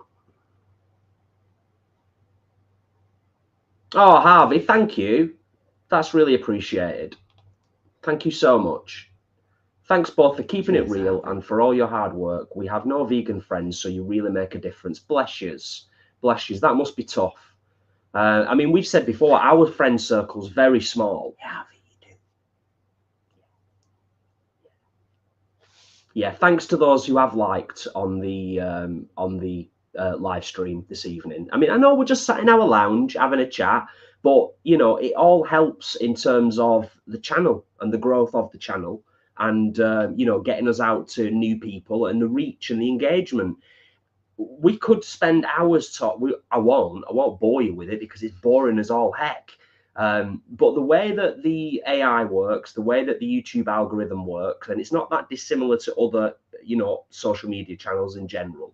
Oh, Harvey, thank you. That's really appreciated. Thank you so much. Thanks both for keeping it real and for all your hard work. We have no vegan friends, so you really make a difference. Bless yous. Bless yous. That must be tough. I mean, we've said before, our friend circle's very small. Yeah, you do. Yeah, thanks to those who have liked on the live stream this evening. I mean, I know we're just sat in our lounge having a chat, but you know, it all helps in terms of the channel and the growth of the channel, and you know, getting us out to new people and the reach and the engagement. We could spend hours talking. I won't bore you with it because it's boring as all heck. But the way that the AI works, the way that the YouTube algorithm works, and it's not that dissimilar to other, you know, social media channels in general.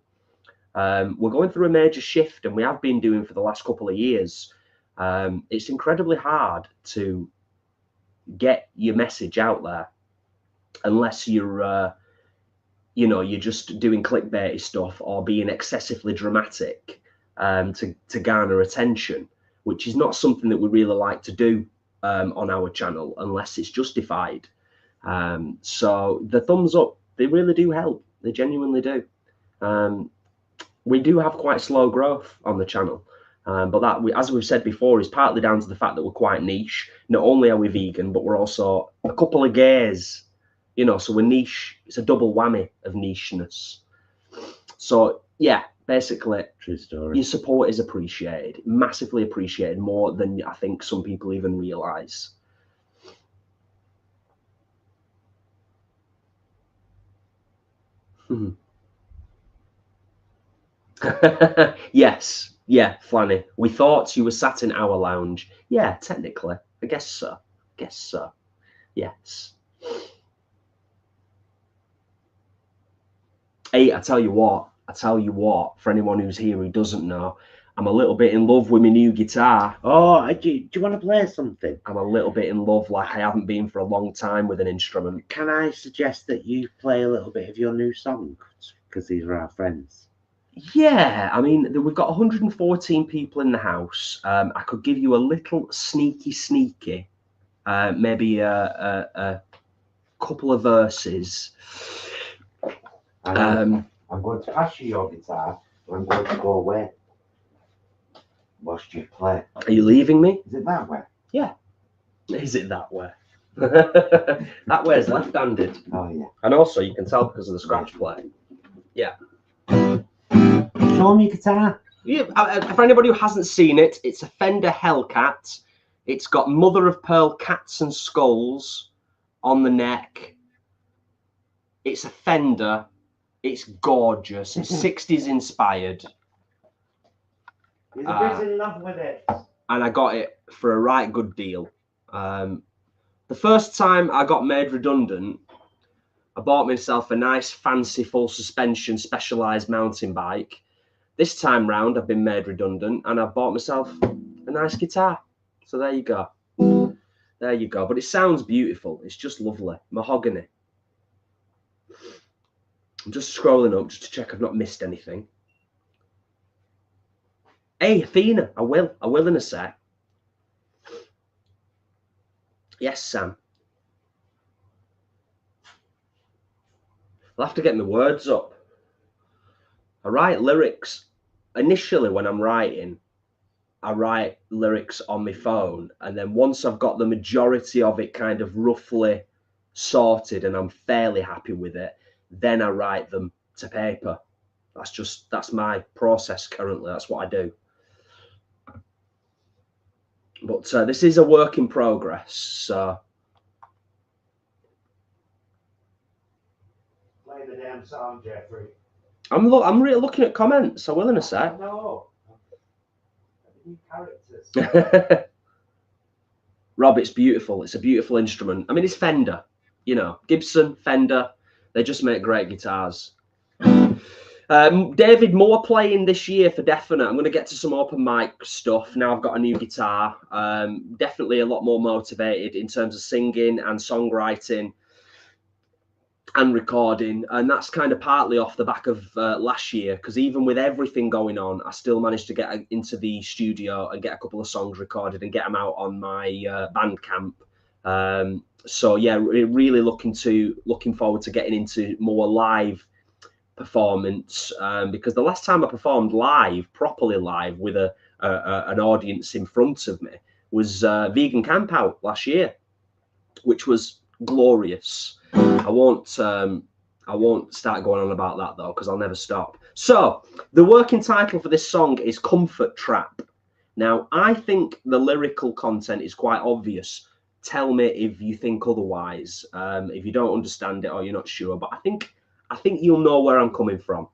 We're going through a major shift, and we have been doing for the last couple of years. It's incredibly hard to get your message out there unless you're, you know, you're just doing clickbaity stuff or being excessively dramatic to garner attention, which is not something that we really like to do on our channel unless it's justified. So the thumbs up, they really do help. They genuinely do. We do have quite slow growth on the channel, but that, as we've said before, is partly down to the fact that we're quite niche. Not only are we vegan, but we're also a couple of gays, you know, so we're niche. It's a double whammy of nicheness. So yeah, basically, true story. Your support is appreciated, massively appreciated, more than I think some people even realize. Yes, yeah, Flanny. We thought you were sat in our lounge. Yeah, technically, I guess so. Yes. Hey, I tell you what, for anyone who's here who doesn't know, I'm a little bit in love with my new guitar. Oh, do you want to play something? I'm a little bit in love, like I haven't been for a long time with an instrument. Can I suggest that you play a little bit of your new song? Because these are our friends. Yeah, I mean, we've got 114 people in the house. I could give you a little sneaky, maybe a couple of verses. I'm going to pass you your guitar, and I'm going to go away whilst you play. Are you leaving me? Is it that way? Yeah. Is it that way? That way is left-handed. Oh, yeah. And also, you can tell because of the scratch play. Yeah. Show me your guitar. Yeah, for anybody who hasn't seen it, it's a Fender Hellcat. It's got mother of pearl cats and skulls on the neck. It's a Fender. It's gorgeous. It's 60s inspired. He's a bit in love with it. And I got it for a right good deal. The first time I got made redundant, I bought myself a nice fancy full suspension specialized mountain bike. This time round, I've been made redundant and I've bought myself a nice guitar. So there you go. There you go. But it sounds beautiful. It's just lovely. Mahogany. I'm just scrolling up just to check I've not missed anything. Hey, Athena, I will in a sec. Yes, Sam. I'll have to get my words up. I write lyrics initially when I'm writing. I write lyrics on my phone, and then once I've got the majority of it kind of roughly sorted and I'm fairly happy with it, then I write them to paper. That's my process currently. That's what I do. But this is a work in progress. So play the damn song, Jeffrey. I'm really looking at comments. I will in a sec. No. Characters. Rob, it's beautiful. It's a beautiful instrument. I mean, it's Fender, you know, Gibson, Fender. They just make great guitars. David, more playing this year for definite. I'm going to get to some open mic stuff now. I've got a new guitar. Definitely a lot more motivated in terms of singing and songwriting and recording, and that's kind of partly off the back of last year, because even with everything going on, I still managed to get into the studio and get a couple of songs recorded and get them out on my Bandcamp. So yeah, really looking forward to getting into more live performance, because the last time I performed live, properly live, with an audience in front of me was Vegan Camp Out last year, which was glorious. I won't start going on about that though, because I'll never stop. So the working title for this song is Comfort Trap. Now, I think the lyrical content is quite obvious. Tell me if you think otherwise, if you don't understand it or you're not sure, but I think you'll know where I'm coming from.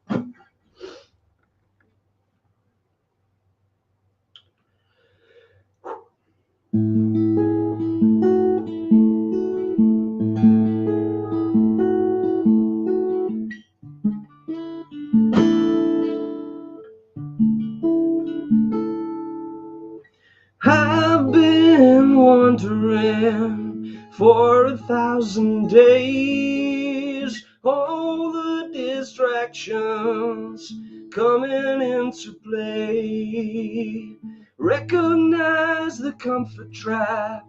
I've been wondering for 1,000 days, all the distractions coming into play. Recognize the comfort trap,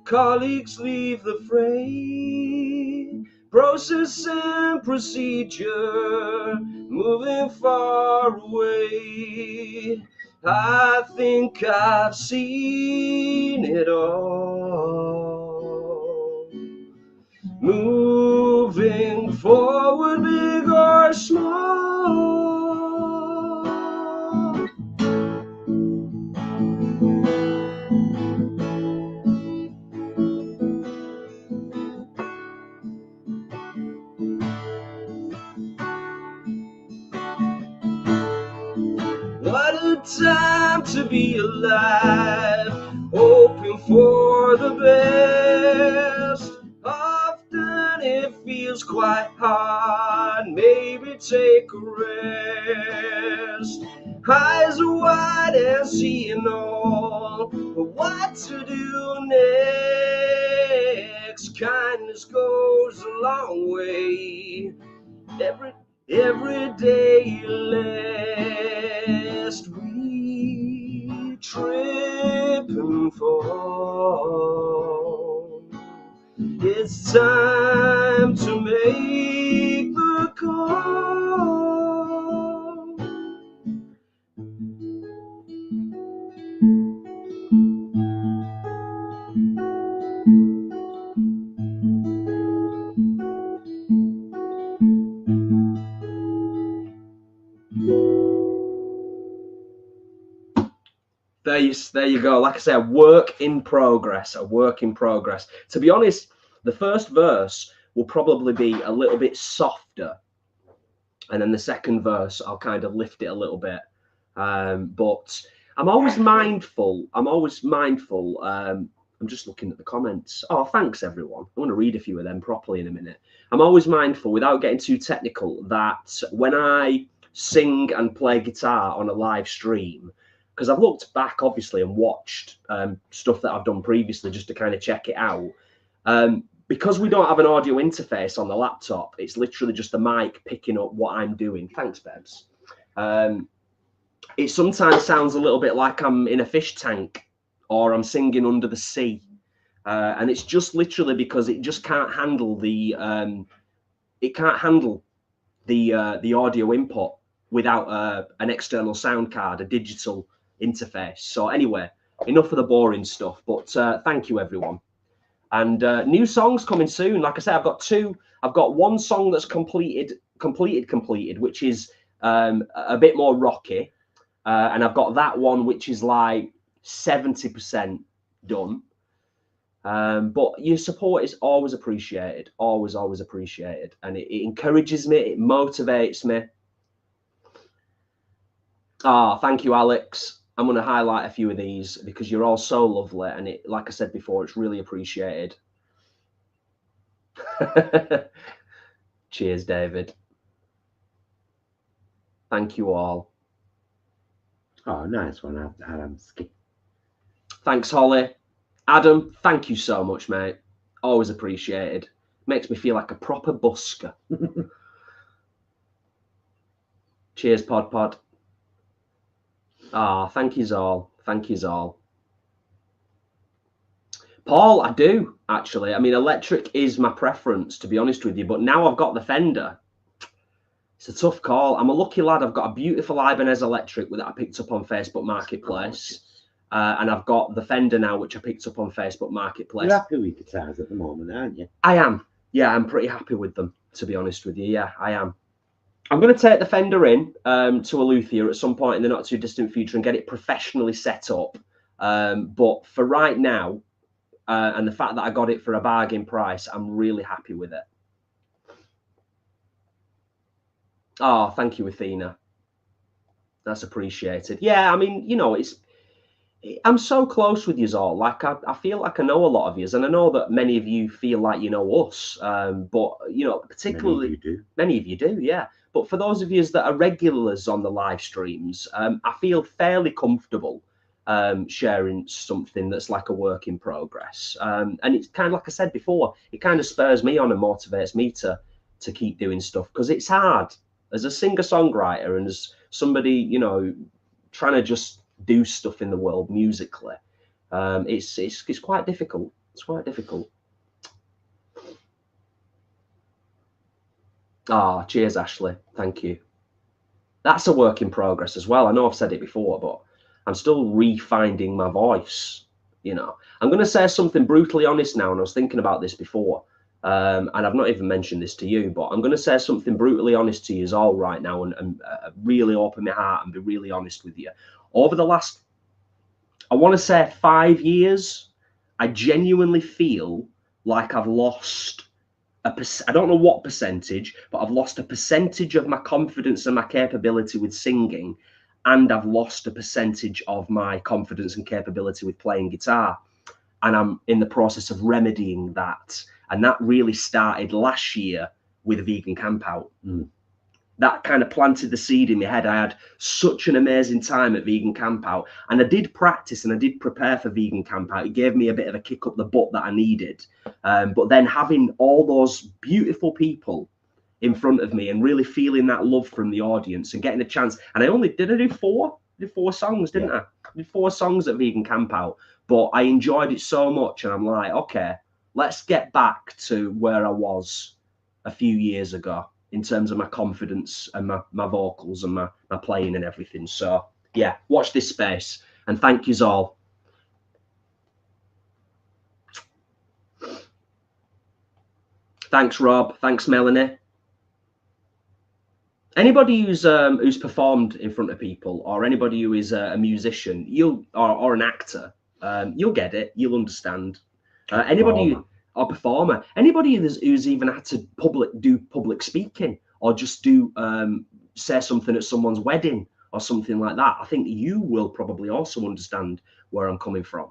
colleagues leave the fray. Process and procedure moving far away. I think I've seen it all. Moving forward, big or small. What a time to be alive, hoping for the best. Often it feels quite hard, maybe take a rest. Eyes are wide and seeing all, but what to do next? Kindness goes a long way. Every day lest we trip and fall. It's time to make the call. There you go. Like I said, a work in progress. To be honest, the first verse will probably be a little bit softer, and then the second verse I'll kind of lift it a little bit. But I'm always mindful. I'm just looking at the comments. Oh, thanks everyone. I want to read a few of them properly in a minute. I'm always mindful, without getting too technical, that when I sing and play guitar on a live stream, because I've looked back obviously and watched stuff that I've done previously just to kind of check it out. Because we don't have an audio interface on the laptop, it's literally just the mic picking up what I'm doing. Thanks, Bebs. It sometimes sounds a little bit like I'm in a fish tank or I'm singing under the sea. And it's just literally because it just can't handle the audio input. without an external sound card, a digital interface. So anyway, enough of the boring stuff, but thank you everyone. And new songs coming soon. Like I said, I've got one song that's completed, which is a bit more rocky. And I've got that one, which is like 70% done. But your support is always appreciated, always appreciated. And it encourages me, it motivates me. Thank you, Alex. I'm going to highlight a few of these because you're all so lovely. And it, like I said before, it's really appreciated. Cheers, David. Thank you all. Oh, nice one, Adam. Thanks, Holly. Adam, thank you so much, mate. Always appreciated. Makes me feel like a proper busker. Cheers, Pod. Thank yous all. Thank yous all. Paul, I do, actually. I mean, electric is my preference, to be honest with you. But now I've got the Fender. It's a tough call. I'm a lucky lad. I've got a beautiful Ibanez electric that I picked up on Facebook Marketplace. And I've got the Fender now, which I picked up on Facebook Marketplace. You're happy with guitars at the moment, aren't you? I am. Yeah, I'm pretty happy with them, to be honest with you. Yeah, I am. I'm going to take the Fender in to a luthier at some point in the not too distant future and get it professionally set up. But for right now, and the fact that I got it for a bargain price, I'm really happy with it. Oh, thank you, Athena. That's appreciated. Yeah, I mean, you know, I'm so close with yous all. Like, I feel like I know a lot of yous, and I know that many of you feel like you know us. But, you know, particularly... Many of you do, yeah. But for those of yous that are regulars on the live streams, I feel fairly comfortable sharing something that's like a work in progress. And it's kind of like I said before, it kind of spurs me on and motivates me to keep doing stuff, because it's hard as a singer-songwriter and as somebody, you know, trying to just do stuff in the world musically. It's quite difficult. It's quite difficult. Cheers, Ashley. Thank you. That's a work in progress as well. I know I've said it before, but I'm still refinding my voice. You know, I'm going to say something brutally honest now, and I was thinking about this before, and I've not even mentioned this to you, but I'm going to say something brutally honest to you all right now, and really open my heart and be really honest with you. Over the last, I want to say 5 years, I genuinely feel like I've lost I don't know what percentage, but I've lost a percentage of my confidence and my capability with singing, and I've lost a percentage of my confidence and capability with playing guitar. And I'm in the process of remedying that. And that really started last year with a vegan camp out. That kind of planted the seed in my head. I had such an amazing time at vegan camp out, and I did practice and I did prepare for vegan camp out. It gave me a bit of a kick up the butt that I needed. But then having all those beautiful people in front of me and really feeling that love from the audience and getting a chance. And I do four? I did 4 songs, didn't I? I did 4 songs at vegan camp out, but I enjoyed it so much. And I'm like, okay, let's get back to where I was a few years ago in terms of my confidence and my vocals and my playing and everything. So yeah, watch this space, and thank yous all. Thanks, Rob. Thanks, Melanie. Anybody who's performed in front of people, or anybody who is a musician, or an actor, you'll get it. You'll understand. Anybody or performer, anybody who's even had to do public speaking, or just do say something at someone's wedding or something like that, I think you will probably also understand where I'm coming from.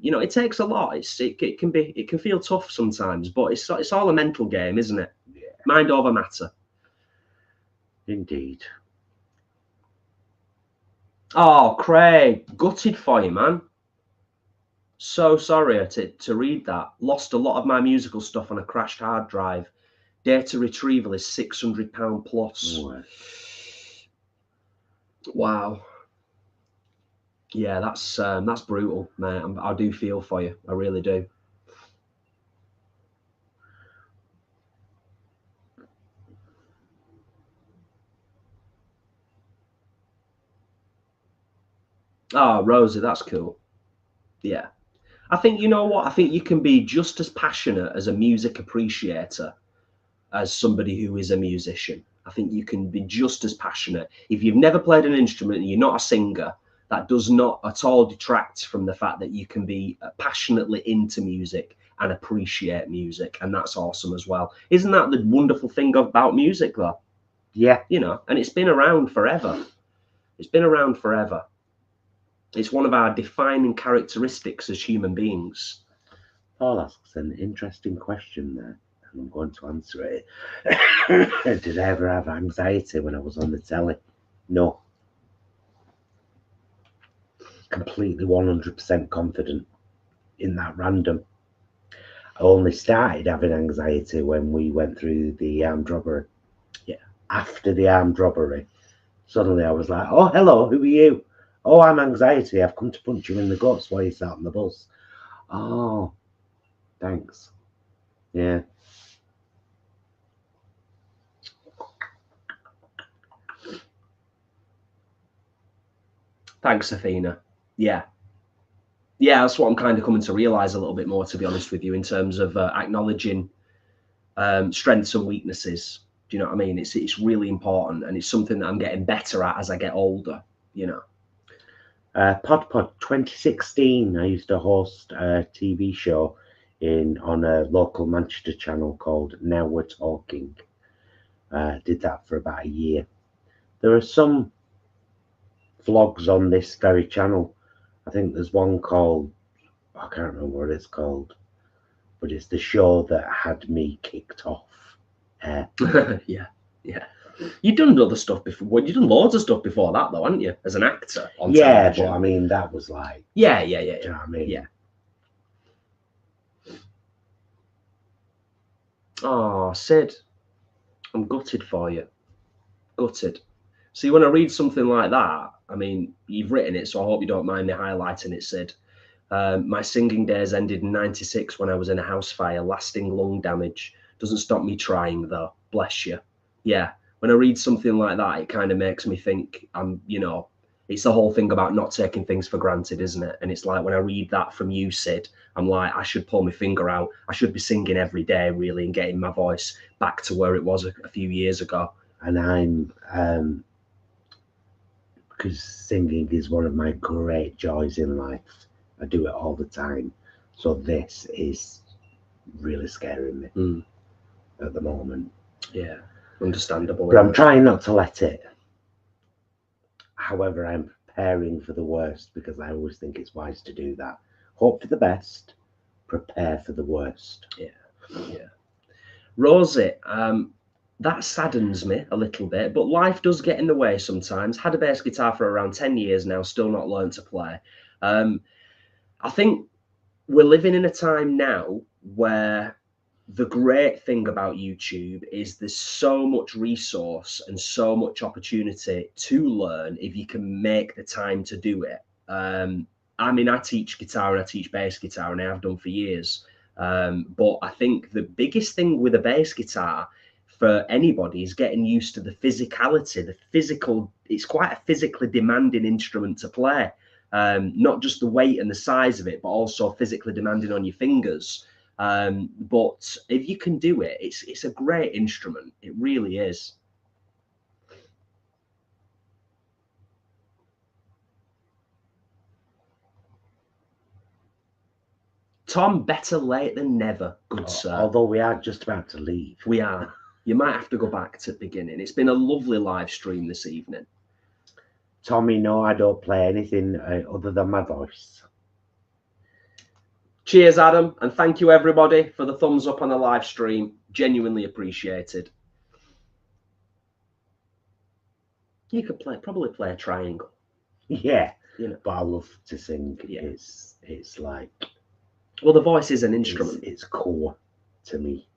You know, it takes a lot. It can feel tough sometimes, but it's all a mental game, isn't it? Yeah. Mind over matter. Indeed. Oh, Craig, gutted for you, man. So sorry to read that. Lost a lot of my musical stuff on a crashed hard drive. Data retrieval is £600 plus. Oh. Wow. Yeah, that's brutal, man. I do feel for you. I really do. Oh, Rosie, that's cool. Yeah. I think, you know what? I think you can be just as passionate as a music appreciator as somebody who is a musician. I think you can be just as passionate. If you've never played an instrument and you're not a singer, that does not at all detract from the fact that you can be passionately into music and appreciate music. And that's awesome as well. Isn't that the wonderful thing about music, though? Yeah. You know, and it's been around forever. It's been around forever. It's one of our defining characteristics as human beings. Paul asks an interesting question there, and I'm going to answer it. Did I ever have anxiety when I was on the telly? No. Completely 100% confident in that random. I only started having anxiety when we went through the armed robbery. Yeah. After the armed robbery, suddenly I was like, oh, hello, who are you? Oh, I'm anxiety. I've come to punch you in the guts while you sat on the bus. Oh, thanks. Yeah. Thanks, Athena. Yeah. Yeah, that's what I'm kind of coming to realize a little bit more, to be honest with you, in terms of acknowledging strengths and weaknesses. Do you know what I mean? It's really important, and it's something that I'm getting better at as I get older, you know. Pod 2016, I used to host a TV show on a local Manchester channel called Now We're Talking. Did that for about a year. There are some vlogs on this very channel. I think there's one called, I can't remember what it's called, but it's the show that had me kicked off. Yeah. You've done other stuff before. Well, you've done loads of stuff before that, though, haven't you? As an actor on television. But I mean, that was like... Yeah. Do you know what I mean? Yeah. Oh, Sid, I'm gutted for you. Gutted. See, when I read something like that, I mean, you've written it, so I hope you don't mind me highlighting it, Sid. My singing days ended in '96 when I was in a house fire, lasting lung damage. Doesn't stop me trying, though. Bless you. Yeah, when I read something like that, it kind of makes me think it's the whole thing about not taking things for granted, isn't it? And it's like when I read that from you, Sid, I'm like, I should pull my finger out. I should be singing every day, really, and getting my voice back to where it was a few years ago. And I'm, because singing is one of my great joys in life. I do it all the time. So this is really scaring me at the moment. Yeah, understandable. But I'm trying not to let it. However, I'm preparing for the worst, because I always think it's wise to do that. Hope for the best, prepare for the worst. Yeah. Rosie, that saddens me a little bit, but life does get in the way sometimes. Had a bass guitar for around 10 years now, still not learned to play. I think we're living in a time now where the great thing about YouTube is there's so much resource and so much opportunity to learn if you can make the time to do it. I mean, I teach guitar and I teach bass guitar, and I have done for years. But I think the biggest thing with a bass guitar for anybody is getting used to the physicality, the physical. It's quite a physically demanding instrument to play. Not just the weight and the size of it, but also physically demanding on your fingers. But if you can do it, it's a great instrument. It really is. Tom, better late than never, good sir. Although we are just about to leave. We are. You might have to go back to the beginning. It's been a lovely live stream this evening. Tommy, no, I don't play anything other than my voice. Cheers, Adam, and thank you everybody for the thumbs up on the live stream. Genuinely appreciated. You could probably play a triangle. Yeah, but I love to sing. Yeah. It's like... Well, the voice is an instrument. It's core to me.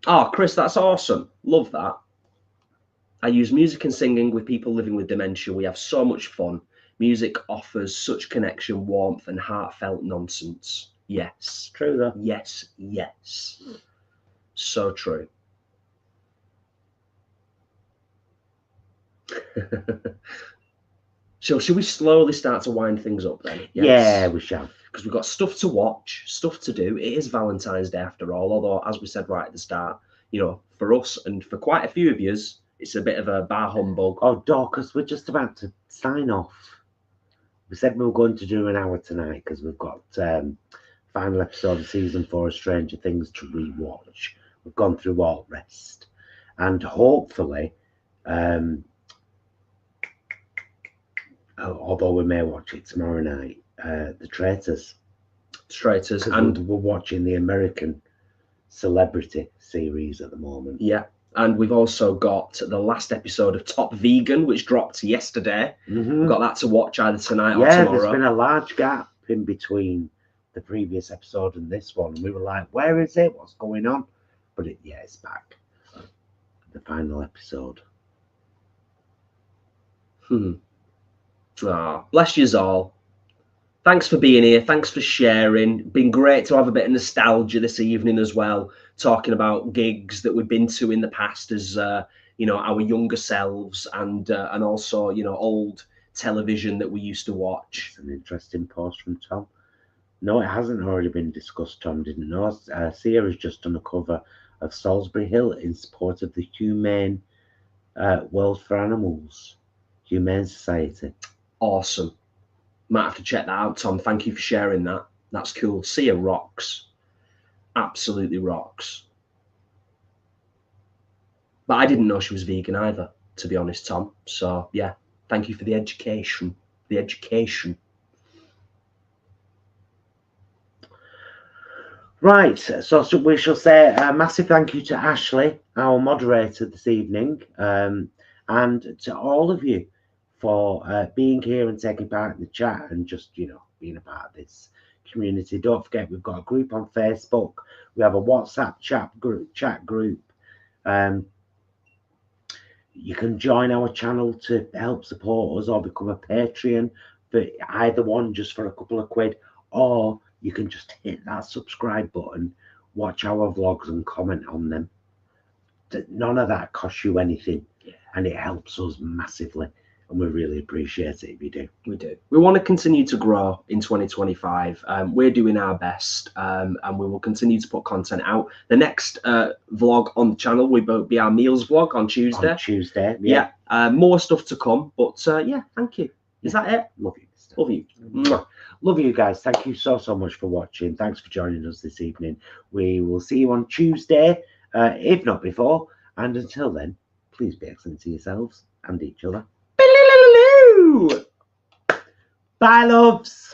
Oh, Chris, that's awesome. Love that. I use music and singing with people living with dementia. We have so much fun. Music offers such connection, warmth, and heartfelt nonsense. Yes. True, though. Yes. So true. So should we slowly start to wind things up then? Yes. Yeah, we shall. Because we've got stuff to watch, stuff to do. It is Valentine's Day after all, although, as we said right at the start, you know, for us and for quite a few of yous, it's a bit of a bar humbug. Oh, Dorcas, we're just about to sign off. We said we were going to do an hour tonight because we've got final episode of season 4 of Stranger Things to rewatch. We've gone through all the rest. And hopefully, although we may watch it tomorrow night, The Traitors. And we're watching the American Celebrity series at the moment. Yeah. And we've also got the last episode of Top Vegan, which dropped yesterday. Mm-hmm. We've got that to watch either tonight or tomorrow. Yeah, tomorrow. there's been a large gap in between the previous episode and this one. We were like, where is it? What's going on? But it's back. The final episode. Bless yous all. Thanks for being here. Thanks for sharing. Been great to have a bit of nostalgia this evening as well, talking about gigs that we've been to in the past as you know, our younger selves, and also, you know, old television that we used to watch. It's an interesting post from Tom. No, it hasn't already been discussed. Tom didn't know. Sia has just done a cover of Salisbury Hill in support of the Humane World for Animals, Humane Society. Awesome. Might have to check that out, Tom. Thank you for sharing that. That's cool. Sia rocks. Absolutely rocks. But I didn't know she was vegan either, to be honest, Tom. So, yeah, thank you for the education. Right, so we shall say a massive thank you to Ashley, our moderator this evening, and to all of you for being here and taking part in the chat and just, you know, being a part of this community. Don't forget, we've got a group on Facebook. We have a WhatsApp chat group. You can join our channel to help support us or become a Patreon for either one, just for a couple of quid, or you can just hit that subscribe button, watch our vlogs and comment on them. None of that costs you anything, and it helps us massively, and we really appreciate it if you do. We do. We want to continue to grow in 2025. We're doing our best, and we will continue to put content out. The next vlog on the channel will be our meals vlog on Tuesday. Yeah. More stuff to come, but yeah, thank you. Is that it? Love you. Love you. Love you guys. Thank you so much for watching. Thanks for joining us this evening. We will see you on Tuesday, if not before. And until then, please be excellent to yourselves and each other. Bye, loves.